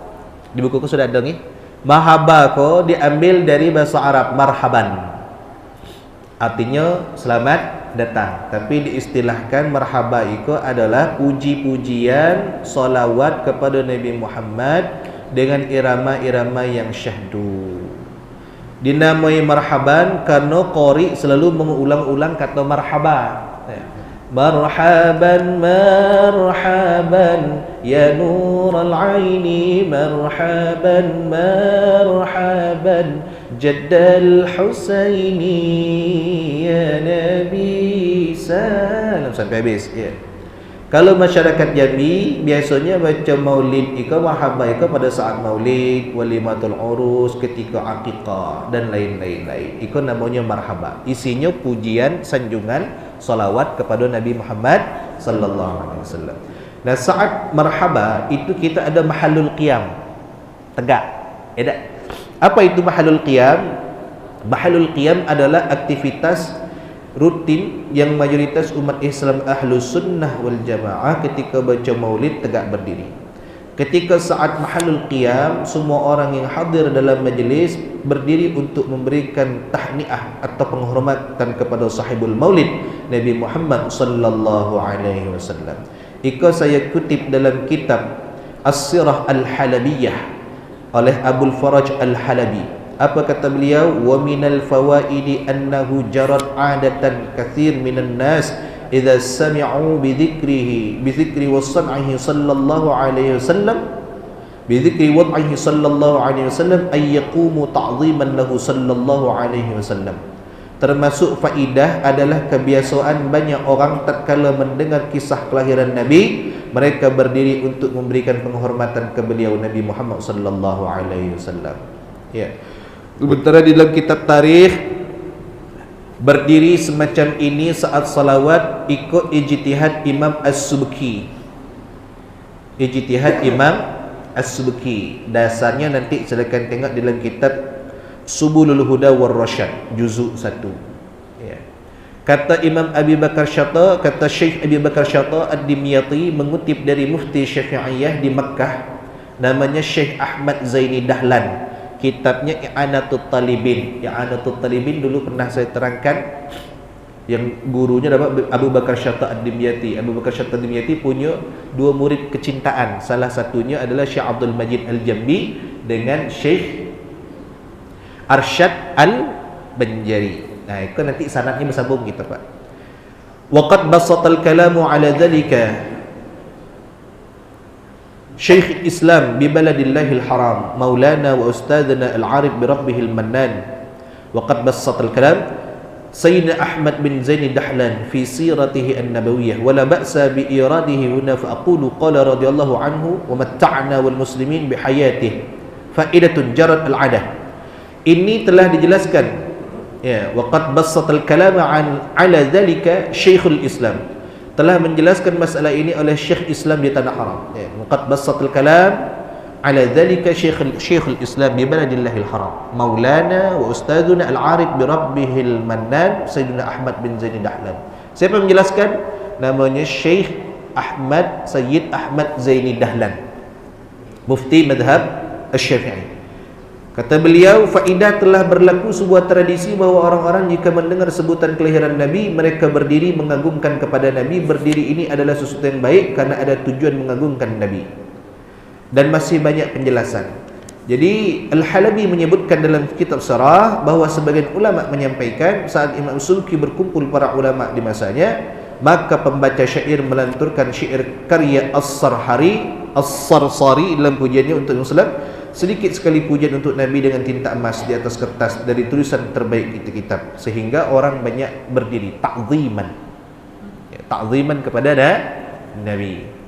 S2: Di buku sudah ada ni. Marhaba ko diambil dari bahasa Arab marhaban. Artinya selamat datang. Tapi diistilahkan marhaba itu adalah puji-pujian, solawat kepada Nabi Muhammad dengan irama-irama yang syahdu. Dinamai marhaban karena qari selalu mengulang-ulang kata marhaba. Marhaban marhaban ya nural aini, marhaban marhaban jaddal husaini ya nabi salam, sampai habis ya. Kalau masyarakat Jambi biasanya baca maulid itu, marhaba itu pada saat maulid, walimatul urus, ketika akikah dan lain-lain. Itu namanya marhaba. Isinya pujian, sanjungan, salawat kepada Nabi Muhammad sallallahu alaihi wasallam. Nah, saat marhaba itu kita ada mahallul qiyam. Tegak. Apa itu mahallul qiyam? Mahallul qiyam adalah aktivitas rutin yang mayoritas umat Islam Ahlus Sunnah wal Jamaah ketika baca maulid tegak berdiri. Ketika saat mahallul qiyam, semua orang yang hadir dalam majlis berdiri untuk memberikan tahniah atau penghormatan kepada sahibul maulid Nabi Muhammad sallallahu alaihi wasallam. Ika saya kutip dalam kitab As-Sirah Al-Halabiyah oleh Abul Faraj Al-Halabi. Apa kata beliau? Wa minal fawaidi annahu jarat adatan kathir minan nas idza sami'u bi dzikri wasanihi sallallahu alaihi wasallam ay yaqumu ta'ziman lahu sallallahu alaihi wasallam. Termasuk faidah adalah kebiasaan banyak orang tatkala mendengar kisah kelahiran Nabi, mereka berdiri untuk memberikan penghormatan ke beliau Nabi Muhammad sallallahu alaihi wasallam. Ya. Sementara di dalam kitab tarikh berdiri semacam ini saat salawat ikut ijtihad Imam As-Subki. Ijtihad Imam As-Subki. Dasarnya nanti silakan tengok dalam kitab Subulul Huda war Rasyad juzuk 1. Ya. Kata Imam Abi Bakar Syata, kata Syekh Abi Bakar Syata Ad-Dimyati mengutip dari Mufti Syafi'iyah di Makkah namanya Syekh Ahmad Zaini Dahlan. Kitabnya I'anatul Talibin. I'anatul Talibin dulu pernah saya terangkan, yang gurunya dapat Abu Bakar Syata Ad-Dimyati. Abu Bakar Syata Ad-Dimyati punya dua murid kecintaan. Salah satunya adalah Syekh Abdul Majid Al-Jambi dengan Syekh Arsyad Al-Banjari. Nah, itu nanti sanadnya bersambung kita Pak. Waqad basatal kalamu ala dhalika Syekh Islam bi baladillahil haram Maulana wa ustadzana al-arif bi rabbihil mannan. Waqad basatal kalam Sayyidina Ahmad bin Zaini Dahlan fi siratihi an-nabawiyyah wa la ba'sa bi iradihi huna fa aqulu qala radhiyallahu anhu wa matta'na wal muslimin bi hayatihi faidatun jarat al-'adah. Ini telah dijelaskan ya, waqad basatal kalama ala dhalika Syekhul Islam, telah menjelaskan masalah ini oleh Syekh Islam di tanah haram ya. Waqad basatal kalam ala dzalika Syekhul Islam bi baladillahil haram Maulana wa ustadzuna al-arif bi rabbihil mannan Sayyidina Ahmad bin Zaini Dahlan. Siapa menjelaskan? Namanya Syekh Sayyid Ahmad Zaini Dahlan, mufti madhab Asy-Syafi'i. Kata beliau, faedah telah berlaku sebuah tradisi bahawa orang-orang jika mendengar sebutan kelahiran Nabi, mereka berdiri mengagungkan kepada Nabi. Berdiri ini adalah sesuatu yang baik karena ada tujuan mengagungkan Nabi. Dan masih banyak penjelasan. Jadi Al-Halabi menyebutkan dalam kitab Sarah bahawa sebagian ulama menyampaikan saat Imam Sulki berkumpul para ulama di masanya, maka pembaca syair melanturkan syair karya As-Sarsari dalam pujiannya untuk Muslim, sedikit sekali pujian untuk Nabi dengan tinta emas di atas kertas dari tulisan terbaik itu kitab, sehingga orang banyak berdiri ta'ziman, ta'ziman kepada Nabi.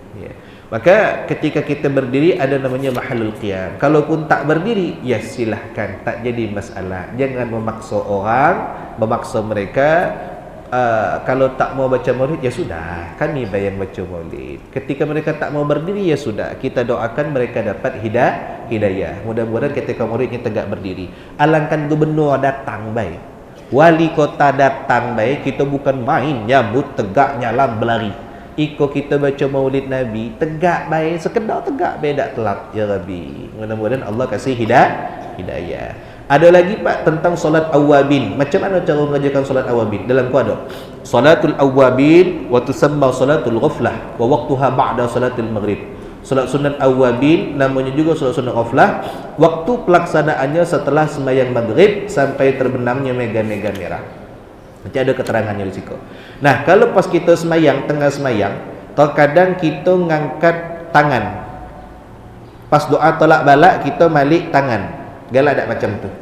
S2: Maka ketika kita berdiri ada namanya mahallul qiyam. Kalaupun tak berdiri, ya silahkan, tak jadi masalah. Jangan memaksa orang, memaksa mereka. Kalau tak mau baca maulid, ya sudah, kami bayang baca maulid. Ketika mereka tak mau berdiri, ya sudah, kita doakan mereka dapat hidayah. Mudah-mudahan ketika maulidnya tegak berdiri. Alangkan gubernur datang baik, wali kota datang baik, kita bukan main nyambut tegak nyalam berlari. Iko kita baca maulid Nabi tegak baik, sekedar tegak baik, tak telat ya Rabbi. Mudah-mudahan Allah kasih hidayah. Ada lagi Pak tentang solat awabin. Macam mana cara mengajarkan solat awabin? Dalam ku ada salatul awabin wa tusamma salatul ghaflah wa waqtuha ba'da salatul maghrib. Solat sunat awabin namanya juga solat sunat ghaflah. Waktu pelaksanaannya setelah sembahyang maghrib sampai terbenamnya mega-mega merah. Nanti ada keterangannya di situ. Nah, kalau pas kita semayang, tengah semayang, terkadang kita ngangkat tangan. Pas doa tolak balak, kita malik tangan. Galak tak macam tu?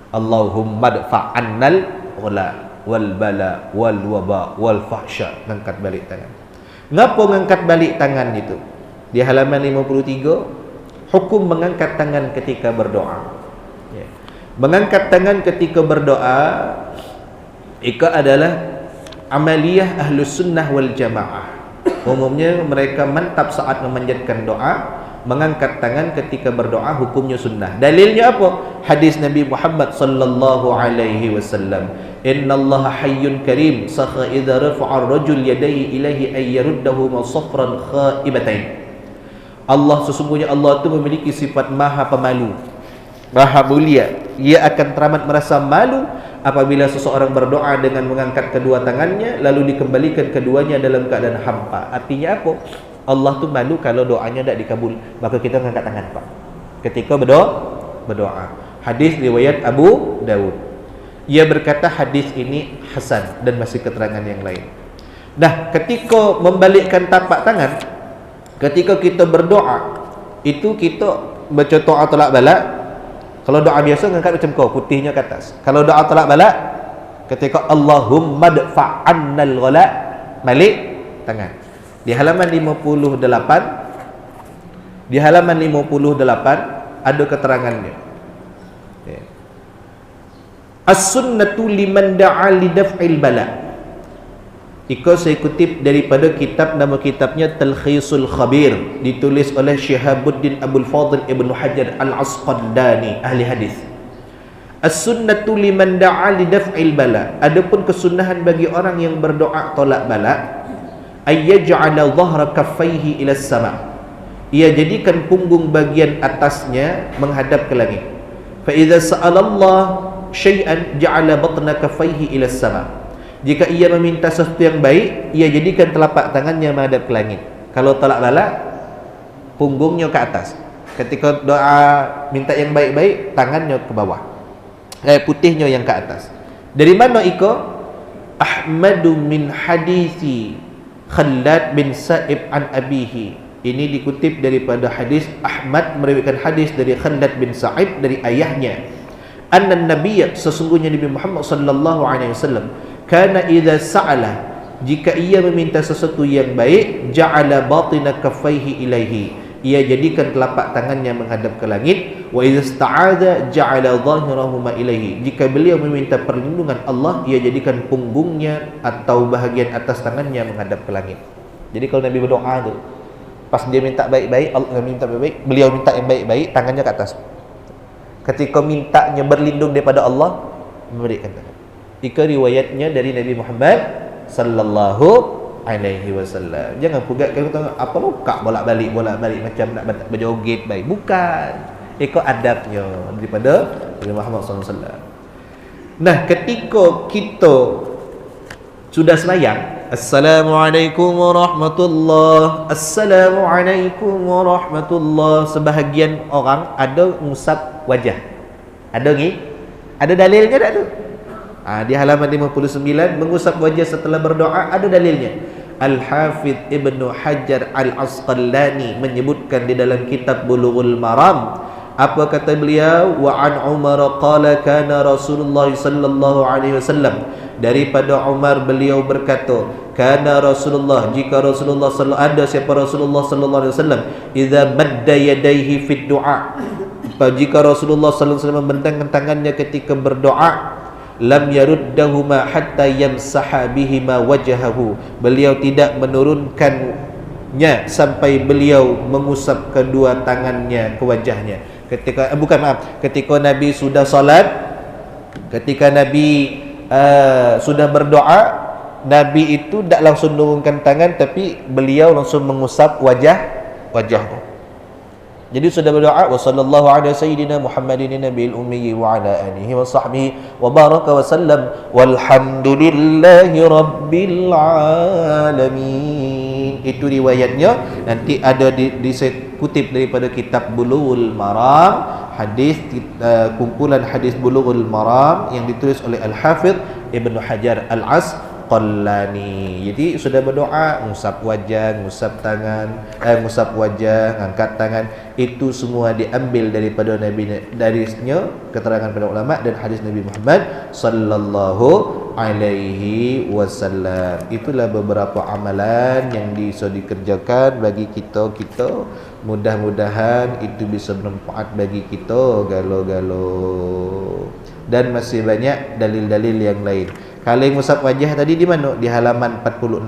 S2: Allahumma dfa'annal ghula wal bala wal waba wal fahsya. Ngangkat balik tangan. Ngapa ngangkat balik tangan itu? Di halaman 53, hukum mengangkat tangan ketika berdoa. Mengangkat tangan ketika berdoa itu adalah amaliyah ahlus sunnah wal jamaah. Umumnya mereka mantap saat memanjatkan doa, mengangkat tangan ketika berdoa, hukumnya sunnah. Dalilnya apa? Hadis Nabi Muhammad sallallahu alaihi wasallam, innallaha hayyun karim sakha idza rafa'a ar-rajul yadayhi ilaihi ay yaruddahuma safran khaibatain. Allah, sesungguhnya Allah itu memiliki sifat maha pemalu, maha mulia. Ia akan teramat merasa malu apabila seseorang berdoa dengan mengangkat kedua tangannya lalu dikembalikan keduanya dalam keadaan hampa. Artinya apa? Allah tu malu kalau doanya tidak dikabul, maka kita mengangkat tangan Pak ketika berdoa. Hadis riwayat Abu Dawud. Ia berkata hadis ini hasan dan masih keterangan yang lain. Nah, ketika membalikkan tapak tangan, ketika kita berdoa itu kita baca doa tolak balak. Kalau doa biasa ngangkat macam kau, putihnya ke atas. Kalau doa tolak balak, ketika Allahumma dfa'annal ghala, balik tangan. Di halaman 58, ada keterangannya. As-sunnatu liman da'a li daf'il bala. Iko saya kutip daripada kitab, nama kitabnya Talkhisul Khabir, ditulis oleh Syihabuddin Abdul Fadil Ibn Hajar Al-Asqalani, ahli hadis. As-sunnatu liman da'a li daf'il bala. Adapun kesunahan bagi orang yang berdoa tolak bala, ayyaj'ala dhahra kaffaihi ila sama. Ia jadikan punggung bagian atasnya menghadap ke langit. Fa idza sa'ala Allah syai'an ja'ala batna kaffaihi ila sama. Jika ia meminta sesuatu yang baik, ia jadikan telapak tangannya menghadap ke langit. Kalau tolak balak, punggungnya ke atas. Ketika doa minta yang baik-baik, tangannya ke bawah, putihnya yang ke atas. Dari mana iko? Ahmadu min hadisi Khallad bin Sa'ib an abihi. Ini dikutip daripada hadis Ahmad meriwayatkan hadis dari Khallad bin Sa'ib dari ayahnya. Anna Nabiy, sesungguhnya Nabi Muhammad sallallahu alaihi wasallam, kana idza sa'ala, jika ia meminta sesuatu yang baik, ja'ala batina kaffaihi ilaihi, ia jadikan telapak tangannya menghadap ke langit. Wa idza ista'adha ja'ala dhahirahuma ilaihi, jika beliau meminta perlindungan Allah, ia jadikan punggungnya atau bahagian atas tangannya menghadap ke langit. Jadi kalau Nabi berdoa tu, Pas dia minta baik-baik, Allah minta baik-baik, beliau minta yang baik-baik, tangannya ke atas. Ketika mintanya berlindung daripada Allah, memberikan tangan. Itu riwayatnya dari Nabi Muhammad sallallahu alaihi wasallam. Jangan pugat kalau tengok apa lokak bolak-balik macam nak berjoget baik. Bukan. Ikut adabnya daripada Nabi Muhammad sallallahu alaihi wasallam. Nah, ketika kita sudah sembahyang, Assalamualaikum warahmatullahi, Assalamualaikum warahmatullahi, sebahagian orang ada ngusap wajah. Ada ni? Ada dalilnya tak tu? Di halaman 59, mengusap wajah setelah berdoa, ada dalilnya. Al-Hafidh Ibnu Hajar Al-Asqalani menyebutkan di dalam kitab Bulughul Maram, apa kata beliau? Wa an Umar qala kana Rasulullah sallallahu alaihi wasallam, daripada Umar beliau berkata, kana Rasulullah, jika Rasulullah ada siapa Rasulullah sallallahu alaihi wasallam, idza madda yadayhi fid du'a, jika Rasulullah sallallahu alaihi wasallam membentangkan tangannya ketika berdoa, lam yaruddahuma hatta yamsaha bihima wajhahu, beliau tidak menurunkannya sampai beliau mengusap kedua tangannya ke wajahnya. Ketika ketika Nabi sudah salat, ketika Nabi sudah berdoa, Nabi itu tak langsung menurunkan tangan, tapi beliau langsung mengusap wajahnya. Jadi sudah berdoa, wa sallallahu ala sayyidina Muhammadin nabiyil ummi wa ala alihi wa sahbihi wa baraka wa sallam walhamdulillahi rabbil alamin. Itu riwayatnya, nanti ada saya kutip daripada kitab Bulughul Maram, hadis kumpulan hadis Bulughul Maram yang ditulis oleh Al-Hafidh Ibnu Hajar Al-Asqalani. Jadi sudah berdoa, ngusap wajah, ngusap tangan, ngusap wajah, angkat tangan, itu semua diambil daripada Nabi, darinya keterangan para ulama dan hadis Nabi Muhammad sallallahu alaihi wasallam. Itulah beberapa amalan yang bisa dikerjakan bagi kita. Mudah-mudahan itu bisa bermanfaat bagi kita galo-galo. Dan masih banyak dalil-dalil yang lain. Kalau mengusap wajah tadi di mana? Di halaman 46.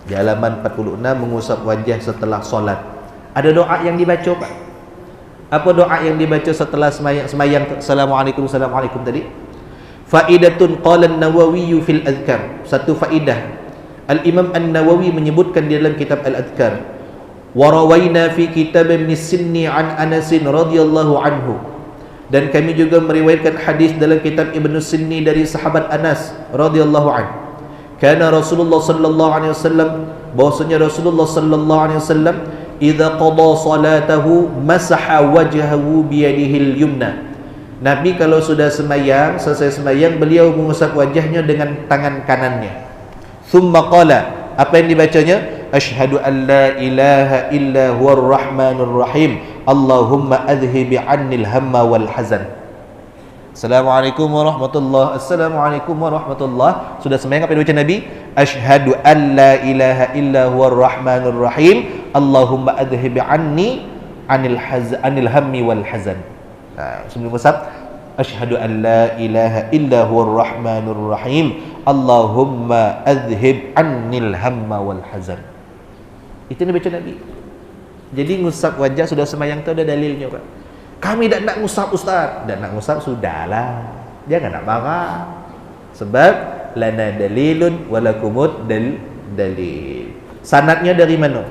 S2: Di halaman 46 mengusap wajah setelah solat. Ada doa yang dibaca, Pak? Apa doa yang dibaca setelah semayang Assalamualaikum tadi? Faidatun qala an-Nawawi fil Adhkar. Satu faidah. Al-Imam An-Nawawi menyebutkan di dalam kitab Al-Adhkar. Wa rawaina fi kitab Ibn Sinni an Anas radhiyallahu anhu. Dan kami juga meriwayatkan hadis dalam kitab Ibn Sinni dari sahabat Anas radhiyallahu anhu. Kana Rasulullah sallallahu alaihi wasallam, bahwasanya Rasulullah sallallahu alaihi wasallam idza qada salatahu masaha wajhahu bi yadihi al-yumna. Nabi kalau sudah sembahyang, selesai sembahyang, beliau mengusap wajahnya dengan tangan kanannya. Thumma qala, apa yang dibacanya? Asyhadu an la ilaha illa huwar rahmanur rahim. Allahumma adhhib 'annil hamma wal hazan. Assalamualaikum warahmatullahi, Assalamualaikum warahmatullahi. Sudah sembahyang, apa yang dibaca Nabi? Asyhadu an la ilaha illa huwar rahmanur rahim. Allahumma adhhib 'anil hammi wal hazan. Sebelum usap, asyhadu an la ilaha illa huwar rahmanur rahim. Allahumma adhhib 'annil hamma wal hazan. Itu yang dibaca Nabi. Jadi ngusap wajah sudah sembahyang tu ada dalilnya, Pak. Kami tak nak ngusap, Ustaz. Tak nak ngusap, sudahlah. Jangan nak marah. Sebab lana dalilun walakumud dalil. Sanadnya dari mana?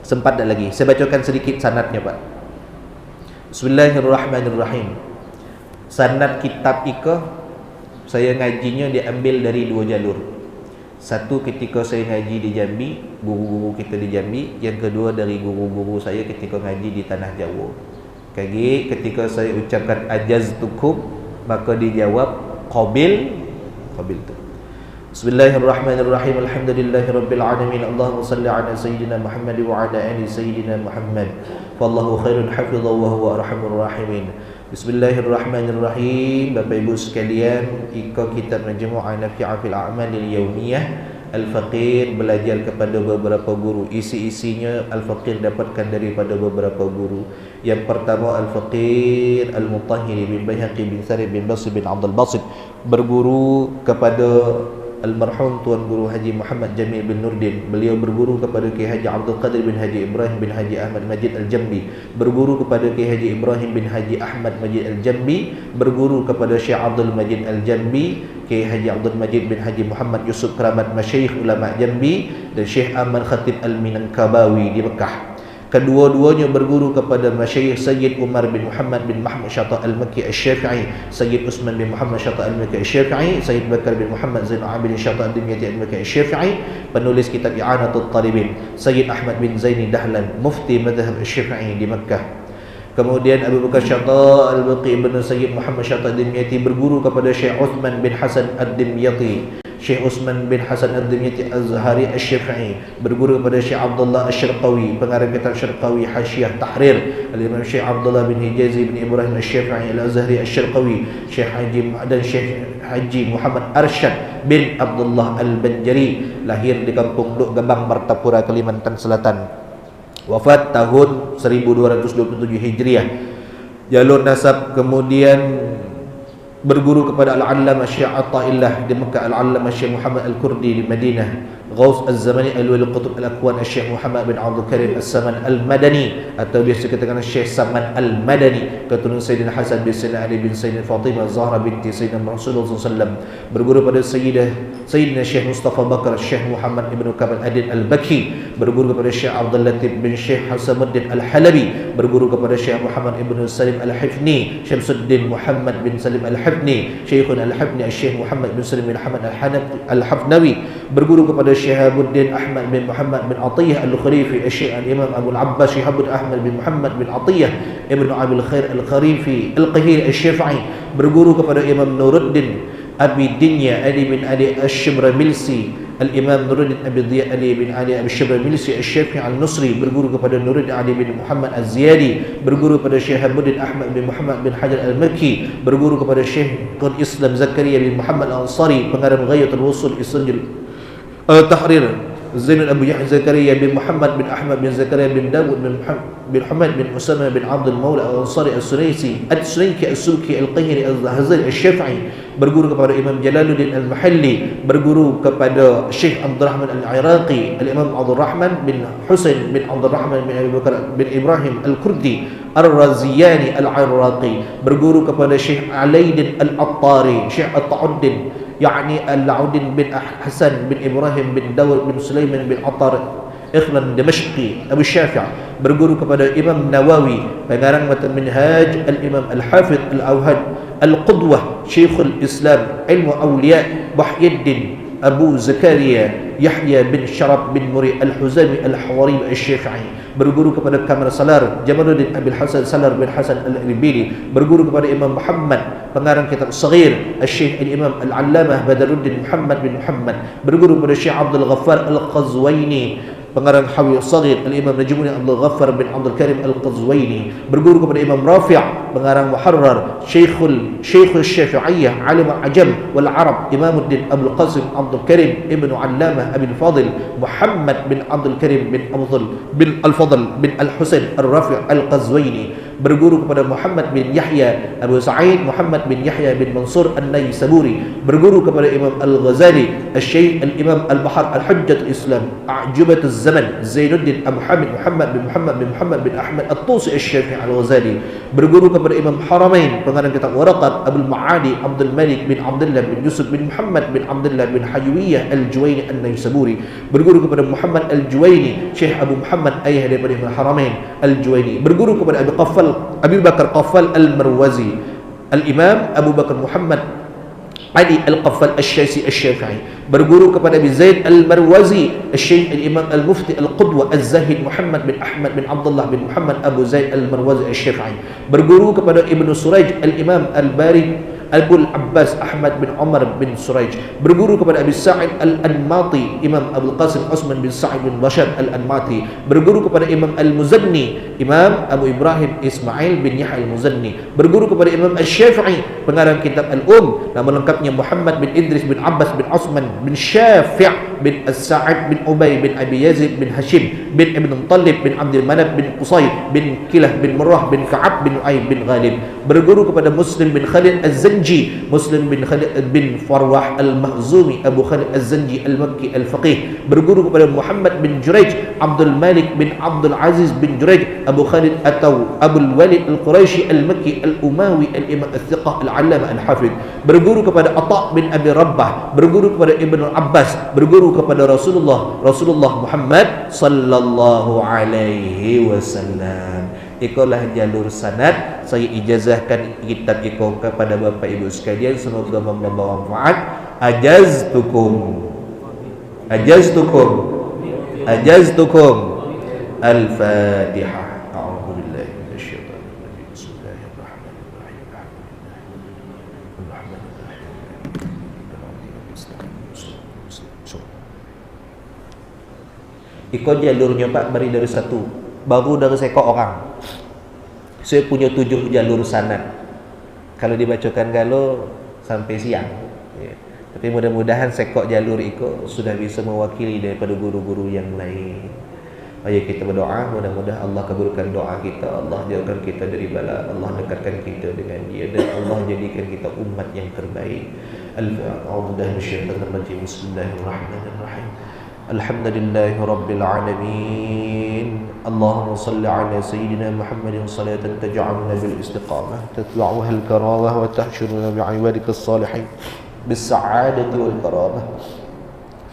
S2: Sempat tak lagi. Saya bacakan sedikit sanadnya, Pak. Bismillahirrahmanirrahim. Sanad kitab Iqah saya ngajinya diambil dari dua jalur. Satu ketika saya ngaji di Jambi, guru-guru kita di Jambi. Yang kedua dari guru-guru saya ketika ngaji di Tanah Jawa. Ketika saya ucapkan ajaztukum, maka dijawab qabil tu. Bismillahirrahmanirrahim. Alhamdulillahirabbil alamin. Allahumma salli ala sayyidina Muhammad wa ala ali sayyidina Muhammad. Wallahu khairun hafizan wa huwa arhamur rahimin. Bismillahirrahmanirrahim. Bapak Ibu sekalian, Iqah kitab Majmu'ah Nafi'ah fil A'malil Yawmiyah. Al-Faqir belajar kepada beberapa guru. Isi-isinya Al-Faqir dapatkan daripada beberapa guru. Yang pertama Al-Faqir Al-Mutahhiri bin Bayhaqi bin Sarib bin Basri bin Abdul Basit, berguru kepada almarhum Tuan Guru Haji Muhammad Jamil bin Nurdin. Beliau berguru kepada Kiai Haji Abdul Qadir bin Haji Ibrahim bin Haji Ahmad Majid Al-Jambi, berguru kepada Kiai Haji Ibrahim bin Haji Ahmad Majid Al-Jambi, berguru kepada Syekh Abdul Majid Al-Jambi, Kiai Haji Abdul Majid bin Haji Muhammad Yusuf Keramat Masyayikh Ulama Jambi, dan Syekh Ahmad Khatib Al-Minangkabawi di Mekah. Kedua-duanya berguru kepada Masyayikh Sayyid Umar bin Muhammad bin Mahmud Syata Al-Makki Al-Syafi'i, Sayyid Usman bin Muhammad Syata Al-Makki Al-Syafi'i, Sayyid Bakar bin Muhammad Zainul Abidin Syata Al-Dimyati Al-Makki Al-Syafi'i, penulis kitab I'anatul Talibin, Sayyid Ahmad bin Zaini Dahlan, mufti madhab Al-Syafi'i di Makkah. Kemudian Abu Bakar Syata Al-Baqi bin Sayyid Muhammad Syata Al-Dimyati berguru kepada Syekh Uthman bin Hasan Al-Dimyati, Syekh Uthman bin Hasan Al-Dimyati Az-Zahari Al-Syafi'i, berguru kepada Syekh Abdullah Al-Syarqawi, pengarang kitab Syarqawi Hasyiah Tahrir, Al-Imam Syekh Abdullah bin Hijazi bin Ibrahim Al-Syafi'i Al-Azhari Al-Syarqawi, Syekh Haji Muhammad Arsyad bin Abdullah Al-Banjari, lahir di kampung Luk Gebang, Martapura, Kalimantan Selatan. Wafat tahun 1227 Hijriah. Jalur nasab, kemudian berguru kepada Al-Allamah Syekh Attaillah di Mekah, Al-Allamah Syekh Muhammad Al-Kurdi di Madinah, Ghaus Az-Zamani Al-Wali Qutb Al-Akwan Syekh Muhammad bin Abdul Karim As-Saman Al-Madani, atau biasa kita kenal Syekh Saman Al-Madani, keturunan Sayyidina Hasan bin Sayyidina Ali bin Sayyidina Fatimah Zahra binti Sayyidina Rasulullah SAW. Berguru pada Sayyidina Syekh Mustafa Bakar, Syekh Muhammad Ibn Kamal Adin Al-Baki, berguru kepada Syekh Abdul Latif bin Syekh Hasamuddin Al-Halabi, berguru kepada Syekh Muhammad Ibn Salim Al-Hifni, Syamsuddin Muhammad bin Salim Al-Hifni, Syekhun Al-Hifni Syekh Muhammad bin Salim bin Hamad Al-Hafnawi, berguru kepada Syihabuddin Ahmad bin Muhammad bin Atiyah Al-Kharifi, Syekh Al-Imam Abu Al-Abbas Syihabuddin Ahmad bin Muhammad bin Atiyah Ibn Abil Khair Al-Kharifi Al-Qahir Al-Syafi'i, berguru kepada Imam Nuruddin Abi Dinya Ali bin Ali Al-Shibramilsi, Al-Imam Nuruddin Abi Diya Ali bin Ali Al-Shibramilsi Al-Syafi'i Al-Nusri, berguru kepada Nuruddin Ali bin Muhammad Az-Ziyadi, berguru kepada Syihabuddin Ahmad bin Muhammad bin Hajar Al-Makki, berguru kepada Syekh Qul Islam Zakaria bin Muhammad Al-Ansari, pengarang Ghayatul Wusul Israjul Tahrir, Zainul Abu Yahya Zakaria bin Muhammad bin Ahmad bin Zakaria bin Dawud bin Hamad bin Usama bin Abdul Maula Al-Ansari Al-Sunaisi Al-Sunayki Al-Sulki Al-Qahiri Al-Hazari Al-Syafi'i, berguru kepada Imam Jalaluddin Al-Mahalli, berguru kepada Syekh Abdul Rahman Al-Iraqi, Al-Imam Abdul Rahman bin Husain bin Abdul Rahman bin Abu Bakar bin Ibrahim Al-Kurdi Ar-Raziyani Al-Iraqi, berguru kepada Syekh Alaidin Al-Attari, Syekh At-Ta'uddin yakni Al-Audin bin Hasan bin Ibrahim bin Dawud bin Sulaiman bin Attar Ikhlan Dimashqi Abu Syafi', berguru kepada Imam Nawawi, pengarang matan Minhaj, Al-Imam Al-Hafidh Al-Awhad Al-Qudwah Syekhul Islam Ilmu Awliya Wahyuddin Abu Zakaria Yahya bin Syarab bin Muri Al-Huzami Al-Hawari Al-Syafi'i, berguru kepada Kamal Salar Jamaluddin Abil Hasan Salar bin Hasan Al-Ribili, berguru kepada Imam Muhammad, pengarang kitab Saghir Al-Syekh Al-Imam Al-Allamah Badaruddin Muhammad bin Muhammad, berguru kepada Syekh Abdul Ghaffar Al-Qazwaini, pengarang Hawi Saghir Al-Imam Najmuddin Abdul Ghaffar bin Abdul Karim Al-Qazwaini, berguru kepada Imam Rafi', pengarang Muharrar Syekhul Syafi'iyah Alim Al-Ajam wal Arab Imamuddin Abdul Qasim Abdul Karim Ibnu Allamah Abil Fadil Muhammad bin Abdul Karim bin Al-Fadl bin Al-Husain Al-Rafi' Al-Qazwaini, berguru kepada Muhammad bin Yahya Abu Sa'id Muhammad bin Yahya bin Mansur An-Naisaburi, berguru kepada Imam Al-Ghazali Al-Syekh Al-Imam Al-Bahar Al-Hujjat Al-Islam A'jubat Al-Zaman Zainuddin Abu Hamid Muhammad bin Muhammad bin Ahmad At-Tusi Al-Syafi'i Al-Ghazali, berguru kepada Imam Haramain, pengarang kitab Waraqat Abdul Ma'adi Abdul Malik bin Abdullah bin Yusuf bin Muhammad bin Abdullah bin Hayuwiyah Al-Juwaini An-Naisaburi, berguru kepada Muhammad Al-Juwaini Syekh Abu Muhammad ayah daripada Imam Haramain Al-Juwaini, berguru kepada Abu Bakar Qaffal Al-Marwazi, Al-Imam Abu Bakar Muhammad Ali Al-Qaffal Al-Syaisi Al-Syafi'i, berguru kepada Abi Zaid Al-Marwazi Al-Syekh Al-Imam Al-Mufti Al-Qudwa Al-Zahid Muhammad bin Ahmad bin Abdullah bin Muhammad Abu Zaid Al-Marwazi Al-Syafi'i, berguru kepada Ibnu Suraj Al-Imam Al-Bari Abu Abbas Ahmad bin Umar bin Suraj, berguru kepada Abi Sa'id Al-Anmati Imam Abdul Qasim Osman bin Sa'id bin Bashar Al-Anmati, berguru kepada Imam Al-Muzanni Imam Abu Ibrahim Ismail bin Yahya Al-Muzanni, berguru kepada Imam Al-Syafi'i, pengarang kitab Al-Nama lengkapnya Muhammad bin Idris bin Abbas bin Osman bin Syafi' bin As-Sa'id bin Ubay bin Abi Yazid bin Hashim bin Ibn Muttalib bin Abdul Manaf bin Qusay bin Kilah bin Murrah bin Ka'ab bin Uay bin Ghalib. Berguru kepada Muslim bin Khalid Az-Zanji, Muslim bin Khalid bin Farwah Al-Mahzumi, Abu Khalid Az-Zanji Al-Makki Al-Faqih. Berguru kepada Muhammad bin Jurayj, Abdul Malik bin Abdul Aziz bin Jurayj, Abu Khalid atau Abul Walid Al-Quraisy Al-Makki Al-Umawi Al-Imam Al-Thiqah Al-Allamah Al-Hafidh. Berguru kepada Atha bin Abi Rabbah, berguru kepada Ibnu Abbas, berguru kepada Rasulullah Muhammad sallallahu alaihi wasallam. Itulah jalur sanad. Saya ijazahkan kitab itu kepada Bapak Ibu sekalian, semoga membawa manfaat. Ajaztukum Al-Fatihah. A'udzu billahi minasyaitonir rajim. Bismillahirrahmanirrahim. Ikut jalurnya Pak, beri dari satu, baru dari sekok orang. Saya punya 7 jalur sanad. Kalau dibacakan galo sampai siang. Ya. Tapi mudah-mudahan sekok jalur itu sudah bisa mewakili daripada guru-guru yang lain. Ayo kita berdoa, mudah-mudahan Allah kabulkan doa kita, Allah jauhkan kita dari bala, Allah dekatkan kita dengan Dia, dan Allah jadikan kita umat yang terbaik. Bismillahirrahmanirrahim. Alhamdulillahi Rabbil Alamin. Allahumma salli ala Sayyidina Muhammadin salatan taj'alna bil istiqamah tatba'uha al karamah wa tahshuruna bi'ibadika as-salihin bis sa'adati wal karamah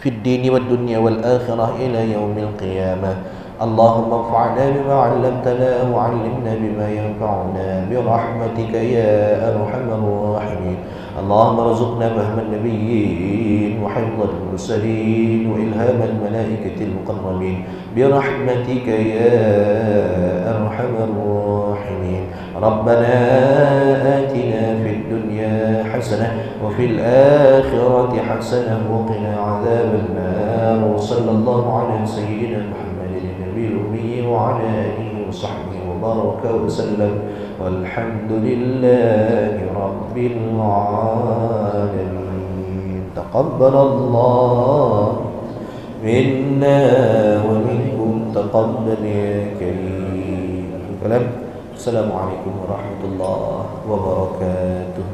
S2: fid dini wad dunya wal akhirah ila yaumil qiyamah. Allahumma anfa'na bima 'allamtana wa 'allimna bima yanfa'una bi rahmatika ya arhamar rahimin. اللهم ارزقنا فهم النبيين وحفظ المرسلين وإلهام الملائكة المقربين برحمتك يا أرحم الراحمين. ربنا آتنا في الدنيا حسنة وفي الآخرة حسنة وقنا عذاب النار. وصلى الله على سيدنا محمد النبي الأمي وعلى آله وصحبه وبارك وسلم والحمد لله رب العالمين. تقبل الله منا ومنكم تقبل يا كريم. السلام عليكم ورحمة الله وبركاته.